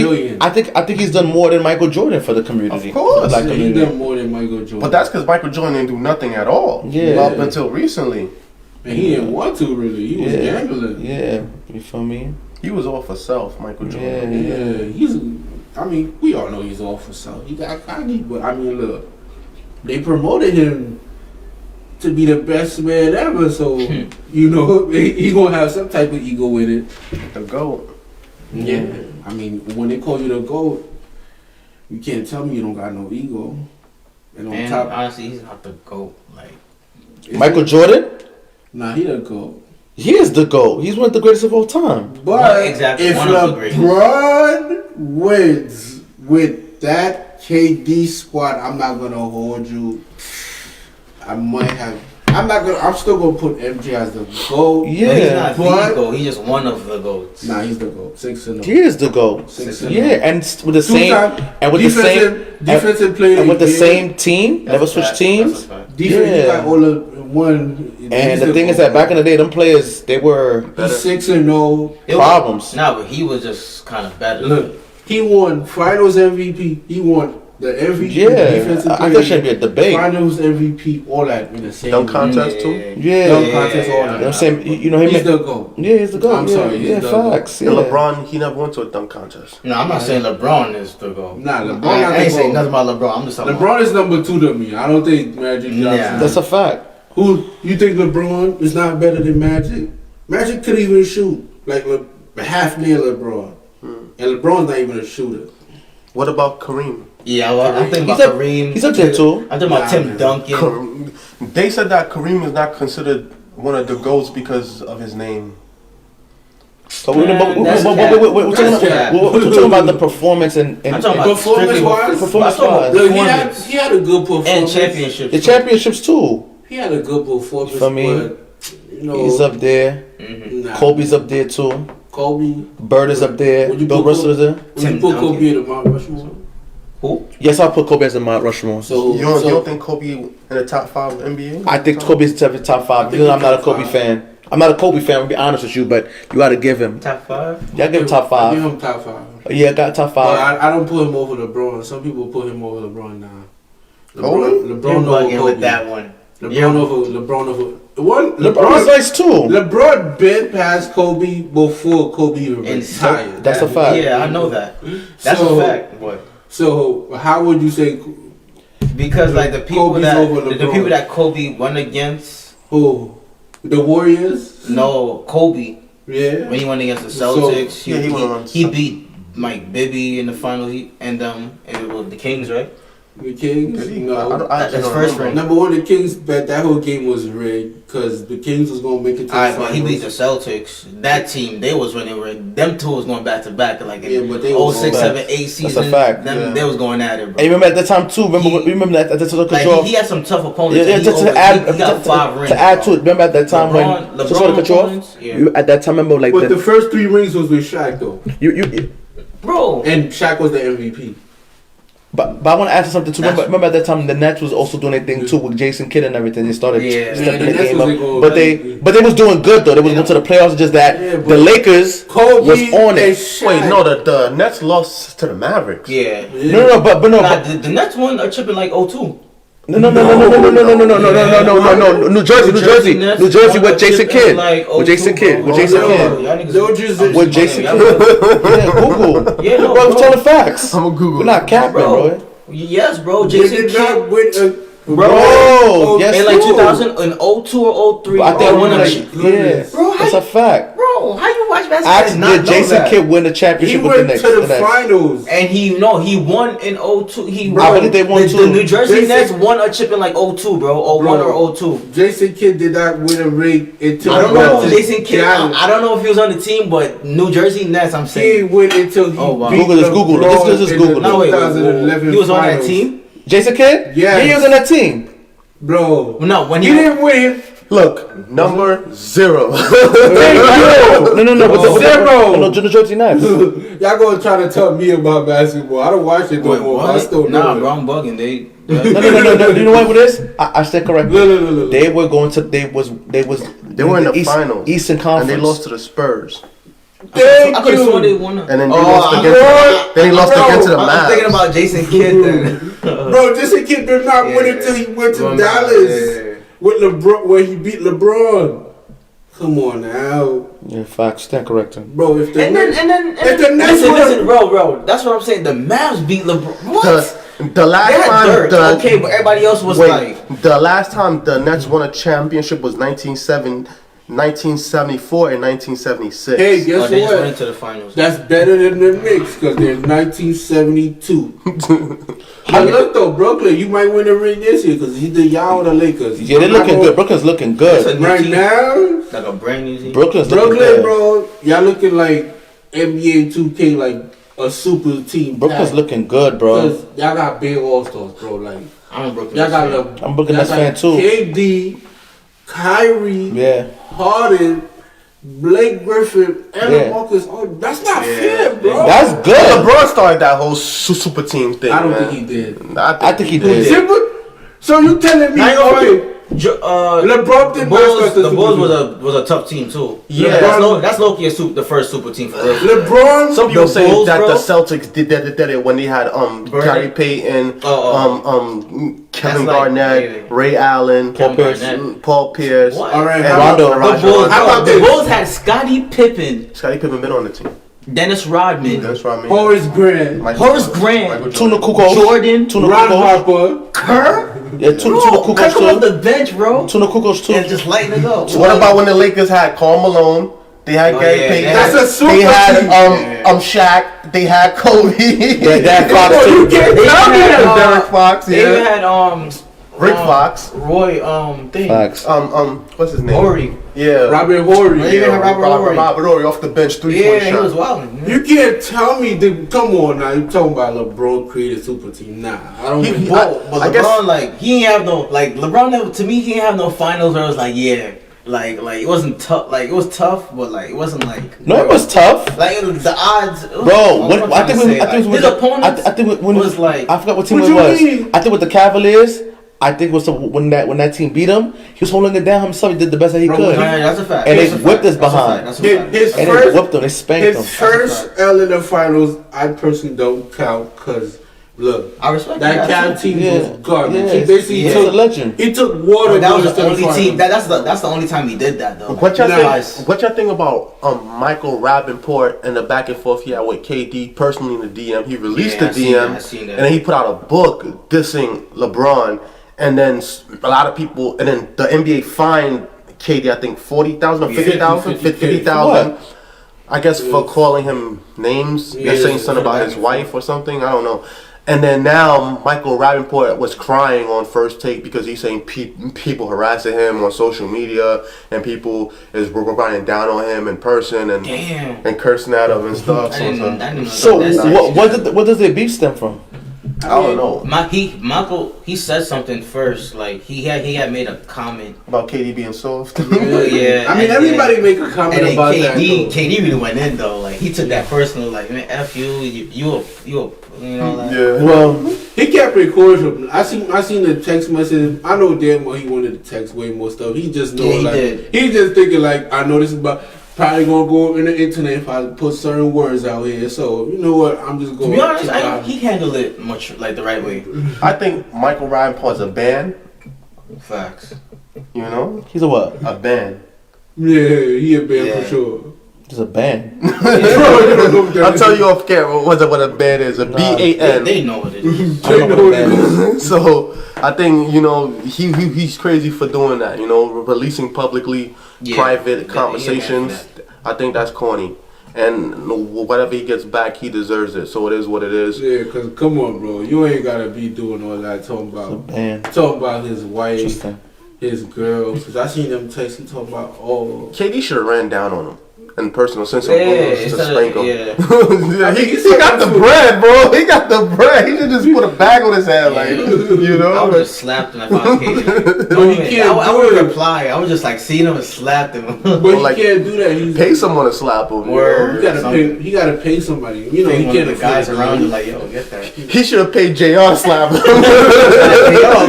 he's done more than Michael Jordan for the community. Of course, he's done more than Michael Jordan. But that's because Michael Jordan didn't do nothing at all. Yeah. Up until recently. And he didn't want to really. He was gambling. Yeah, you feel me? He was all for self, Michael Jordan. Yeah, we all know he's all for self. He got cocky, but look, they promoted him to be the best man ever, so he gonna have some type of ego with it. The GOAT. Yeah, when they call you the GOAT, you can't tell me you don't got no ego. And honestly, he's not the GOAT. Like Michael Jordan? Nah, he the GOAT. He is the GOAT. He's one of the greatest of all time. But exactly if LeBron wins with that KD squad, I'm not gonna hold you. I'm still gonna put MJ as the GOAT. Yeah, no, he's not the GOAT. He's just one of the GOATs. Nah, he's the GOAT. 6-0. He is the GOAT. 6-0. Yeah, and with the defensive player, and with the same team, never switched teams. Defense, he got all the one. And the thing is that back in the day, them players, they were 6-0 problems. But he was just kind of better. Look, he won Finals MVP. He won the MVP. Yeah, I think should be a debate. Finals MVP, all that in the same dunk contest too. Yeah, dunk contest, all that. I'm saying, he's the GOAT. Yeah, he's the GOAT. I'm sorry, yeah, facts. Yeah. And LeBron, he never went to a dunk contest. No, I'm not saying LeBron is the GOAT. Nah, LeBron. I ain't saying nothing about LeBron. I'm just talking LeBron is number 2 to me. I don't think Magic Johnson. Yeah. That's a fact. Who you think LeBron is not better than Magic? Magic could even shoot like half near LeBron, and LeBron's not even a shooter. What about Kareem? Yeah, well, I'm thinking about Kareem. He's up there too. I'm talking about Tim Duncan. They said that Kareem is not considered one of the GOATs because of his name. So we're talking about the performance and I'm talking about performance-wise. He had a good performance. And championships. The championships too. He had a good performance. For me, he's up there. Nah. Kobe's up there too. Kobe. Bird is up there. Bill Russell is there. Would you put Kobe in the Mount Rushmore? Who? Yes, I'll put Kobe as a Mount Rushmore. So you don't think Kobe in the top 5 NBA? I think Kobe's top 5 because I'm not a Kobe fan. I'm not a Kobe fan, to be honest with you, but you got to give him. Top 5? Yeah, I give him top 5. I give him top 5. Yeah, I got top 5. But I don't put him over LeBron. Some people put him over LeBron now. LeBron over Kobe. With that one. LeBron over. LeBron's nice too. LeBron been past Kobe before Kobe retired. That's a fact. Yeah, I know that. That's a fact. What? So how would you say? Because like the people that Kobe went against. Who? The Warriors? No, Kobe. Yeah. When he went against the Celtics, he beat Mike Bibby in the finals. And it was the Kings, right? The Kings? No. That's first ring. Number one, the Kings bet that whole game was rigged because the Kings was going to make it to the Alright, but he finals. beat the Celtics. That team, they was winning. Them two was going back to back. Like in but they was 06, going 7, 8 season. That's a fact. They was going at it, bro. And remember at that time too. Remember that at the time Like, he had some tough opponents. Yeah, and he got 5 rings. To add to it, remember at that time when LeBron you at that time remember like But the first 3 rings was with Shaq though. bro. And Shaq was the MVP. But I want to ask you something too. Remember at that time the Nets was also doing their thing too with Jason Kidd and everything. They started stepping the game up. But they was doing good though. They was going to the playoffs. Just that the Lakers was on it. Wait, no, the Nets lost to the Mavericks. Yeah. No, but the Nets won a chip in like 02. No. New Jersey with Jason Kidd. With Jason Kidd. With Jason Kidd. Yeah, Google. Yeah, no, bro, I'm telling facts. I'm a Google. We're not capping, bro. Yes, bro. They Jason did Kidd. not win Bro, yes, in like bro. 2000, in 02 or 03. I think won a yeah, Bro, that's a fact. Bro, how you watch basketball? Ask and not did know Jason that? Kidd win the He championship with went the Knicks? to the finals. And he won in 02. I believe they won the too. New Jersey Jason- Nets won a chip in like 02, bro. 01 or 02. Jason Kidd did not win a ring until I don't he know went if to Jason Kidd. Dallas. I don't know if he was on the team, but New Jersey Nets. I'm He saying. didn't win until he Oh, wow. beat Google this, Google this. LeBron This is in Google the this. No, wait, 2011 he was on that finals. team, Jason Kidd? Yes. He was on that team. Bro. No, when He didn't win. Look, number 0. No. Zero. No, New Jersey Nets. Y'all gonna try to tell me about basketball. I don't watch it no more. I still know Nah, it. bro, I'm bugging. No. You know what it is? I stand corrected. No. They were going to. They were in the finals. Eastern Conference. And they lost to the Spurs. Thank I could have sworn they you. won. And then they lost again to the Mavs. I'm thinking about Jason Kidd then. Bro, Jason Kidd did not win until he went to Dallas with LeBron, where he beat LeBron. Come on now. Yeah, facts. Stand corrected. Bro, if the And then if the Nets listen, bro. That's what I'm saying. The Mavs beat LeBron. What? The last They had time dirt. Okay, but everybody else was like. the last time the Nets won a championship was 1974 and 1976. Hey, guess They just went what? into the finals. That's better than the Knicks because they're 1972. But look though, Brooklyn, you might win the ring this year because either y'all or the Lakers. Yeah, they're looking good. Brooklyn's looking good. Right now, Like a brand new team. Brooklyn's looking Brooklyn, good. bro, y'all looking like NBA 2K, like a super team. Brooklyn's looking good, bro. Because y'all got big all stars, bro. Like I'm a Brooklyn. y'all got fan. a, I'm a Brooklyn y'all Nets got fan, too. KD, Kyrie, Yeah. Harden, Blake Griffin, Aaron Yeah. Marcus. Oh, that's not fair, bro. That's good. LeBron started that whole super team thing. I don't man. think he did. I think he did. Simple. So you telling me? I ain't gonna Okay, LeBron did not start the Bulls was a tough team too. Yeah. that's Loki the first super team for real. LeBron. Some people say Bulls, that bro? the Celtics did it when they had Gary Payton, Kevin like- Garnett, Ray Allen, Kevin Garnett. Paul Pierce. What? All right, And how about Rondo. The Rajon Bulls, Rondo. How about the this? Bulls had Scottie Pippen, Scottie Pippen been on the team. Dennis Rodman, That's what I mean. Horace Grant, Horace Grant, Tuna Kukoc. Jordan, Tuna Ron Kukoc. Harper. Kerr. Yeah, Tuna Bro, Kukoc come off too. the bench, bro, Tuna Kukoc too. and just lighten it up. What about when the Lakers had Karl Malone? They had Gary yeah, Payton. That's a super They had team. Shaq. They had Kobe. Yeah, that Fox Bro, you too. can't They tell me had, that. Derek Fox. They even Yeah. had Rick Fox. Roy thing. Facts. What's his name? Horry. Yeah. Robert Horry. They even had Robert Horry. Robert Horry off the bench, 3-point Yeah, he shot. was wilding. You can't tell me. Come on now. You talking about LeBron created super team? Nah, I don't. think But I LeBron, guess- like, he ain't have no, like, LeBron, to me, he ain't have no finals where it was like, yeah, like, it wasn't tough, like, it was tough, but, like, it wasn't like. No, it was tough. Like, it was, the odds. It was, Bro, what I'm I think trying to when say, like, his opponents I think when was like. I forgot what team What it you was. mean? I think with the Cavaliers. I think it was when that team beat him. He was holding it down himself. He did the best that he Bro, could. Yeah, that's a fact. And That's they a whipped fact. us behind. That's a His, fact. his And they first, whipped them. They spanked his them. first L in the finals, I personally don't count because look, I respect that that. Cavs team Yeah. was garbage. Yeah. He basically He's a took legend. he took water. That was goals the to only finals. team. That's the only time he did that though. What y'all Nah. think? What y'all think about Michael Rappaport and the back and forth he had with KD personally in the DM? He released Yeah, the DM, I seen that. and then he put out a book dissing LeBron, and then a lot of people, and then the NBA fined KD I think 40,000 or 50,000, 50,000. I guess for calling him names, Yeah, and saying something for about back his and wife or something. I don't know. And then now Michael Rappaport was crying on First Take because he's saying people harassing him on social media and people is running down on him in person and cursing at him and stuff. So what does their beef stem from? I don't know. Michael, he said something first. Like he had made a comment about KD being soft. Yeah. I mean, everybody make a comment about that. KD really went in though. Like he took that personal. Like, man, F you, you know. Like, yeah. Well, he kept it cordial. I seen the text message. I know damn well he wanted to text way more stuff. He just know he just thinking like, I know this is about. Probably gonna go in the internet if I put certain words out here. So you know what? I'm just going. To be honest, I think he handled it much like the right way. I think Michael Rappaport's a band. Facts. You know, He's a what? a band. Yeah, he a band for sure. He's a band. I'll tell you off camera what a band is. A BAN. They know what it is. They know what it is. So I think he's crazy for doing that. You know, releasing publicly private conversations. I think that's corny. And whatever he gets back, he deserves it. So it is what it is. Yeah, cause come on, bro, you ain't gotta be doing all that talking about his wife, his girl. Cause I seen them texting talking about KD should have ran down on him. In personal sense, to spank him. He got the bread, bro. He got the bread. He should just put a bag on his head, like, you know. I would just slapped him if I was KD. I would reply. I would just like see him and slap him. But he can't do that. He pay someone to slap him. He gotta pay somebody. You know, he can't. The guys around him like, yo, get that. He should have paid JR to slap him. JR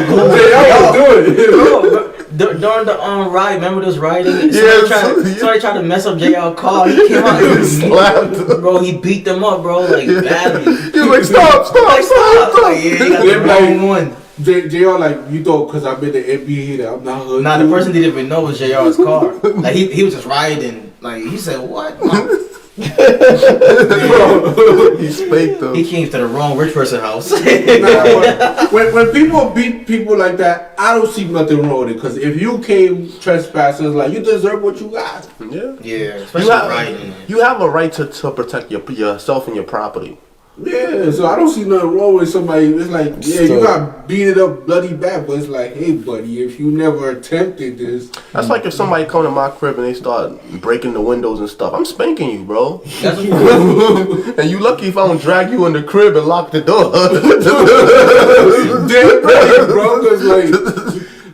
do it. During the ride, remember this riding? Somebody tried to mess up JR's car. He came out and slapped him. Bro, he beat them up, bro, like badly. He was like, stop. Like, yeah, he got the wrong one. JR, like, you thought because I've been the NBA that I'm not hood. Nah, the person didn't even know it was JR's car. Like, he was just riding. Like, he said, what? He's fake though. He came to the wrong rich person house. when people beat people like that, I don't see nothing wrong with it. Because if you came trespassing, it's like you deserve what you got. Yeah, especially you have a right to protect yourself and your property. Yeah, so I don't see nothing wrong with somebody. It's like, you got beat it up bloody bad, but it's like, hey, buddy, if you never attempted this. That's like if somebody come to my crib and they start breaking the windows and stuff. I'm spanking you, bro. And you lucky if I don't drag you in the crib and lock the door. Damn right, bro, because like,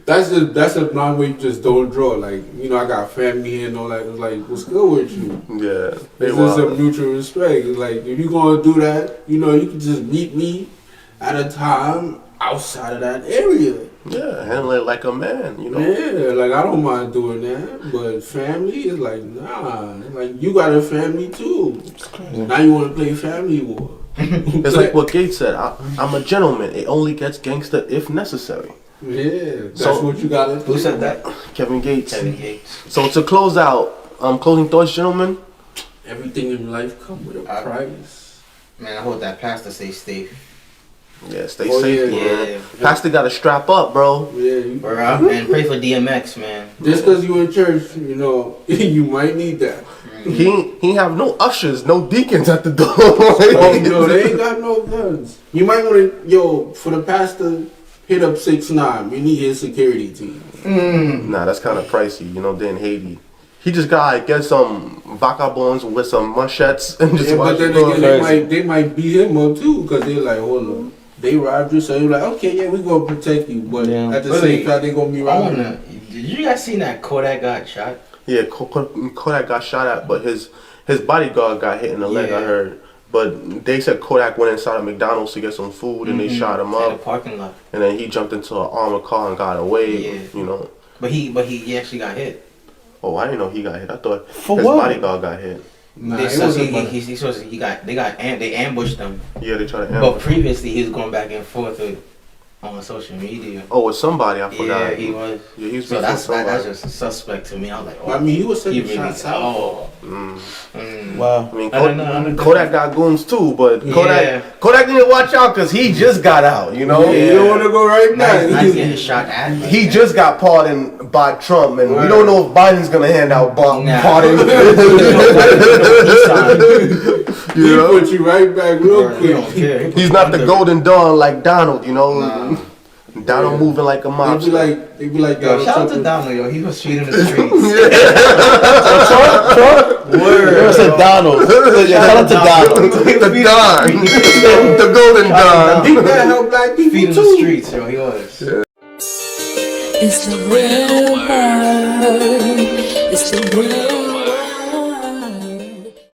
that's a non way you just don't draw. Like, you know, I got family here and all that. It's like, what's good with you? Yeah. It's just some mutual respect. It's like, if you gonna do that, you know, you can just meet me at a time outside of that area. Yeah, handle it like a man, you know. Yeah, like I don't mind doing that, but family is like, nah. Like, you got a family too. Now you want to play family war. It's like what Gates said. I'm a gentleman. It only gets gangster if necessary. Yeah, that's what you gotta do. Who said that? Kevin Gates. So to close out, closing thoughts, gentlemen. Everything in life comes with a price. Man, I hope that pastor stays safe. Yeah, stay safe, man. Pastor gotta strap up, bro. Yeah, and pray for DMX, man. Just because you in church, you know, you might need that. He have no ushers, no deacons at the door. No, they ain't got no guns. You might want to, for the pastor, hit up 6ix9ine. We need his security team. Nah, that's kind of pricey. You know, they're in Haiti. He just got get some vagabonds with some machetes and just watch but then again, they might beat him up too because they're like, hold on, they robbed you, so you're like, okay, yeah, we gonna protect you, but at the same time, they gonna be robbing you. Did you guys see that Kodak got shot? Yeah, Kodak got shot at, but his bodyguard got hit in the leg. I heard. But they said Kodak went inside a McDonald's to get some food and they shot him up. In the parking lot. And then he jumped into an armored car and got away. Yeah. You know. But he actually got hit. Oh, I didn't know he got hit. I thought his bodyguard got hit. Nah, they ambushed him. Yeah, they tried to ambush. But previously he was going back and forth with on social media. Oh, with somebody, I forgot. Yeah, he was. Yeah, he was So that's just a suspect to me. I was like, oh, I mean, he was taking really, shots out. oh. Wow. I mean, I don't know. Kodak got goons too, but Yeah. Kodak need to watch out because he just got out, you know? You don't want to go right back. Nice getting shot at. He just got pardoned by Trump, and we don't know if Biden's gonna hand out pardon. He put you right back real quick. He's not the golden dawn like Donald, you know? Donald moving like a mobster. They be like, Yo, shout out to Donald, yo. He was feeding the streets. Word. I said Donald. Shout out to Donald. The Don. The golden Don. He that help black people Feeding too. the streets, yo. He was. It's the real world. It's the real world.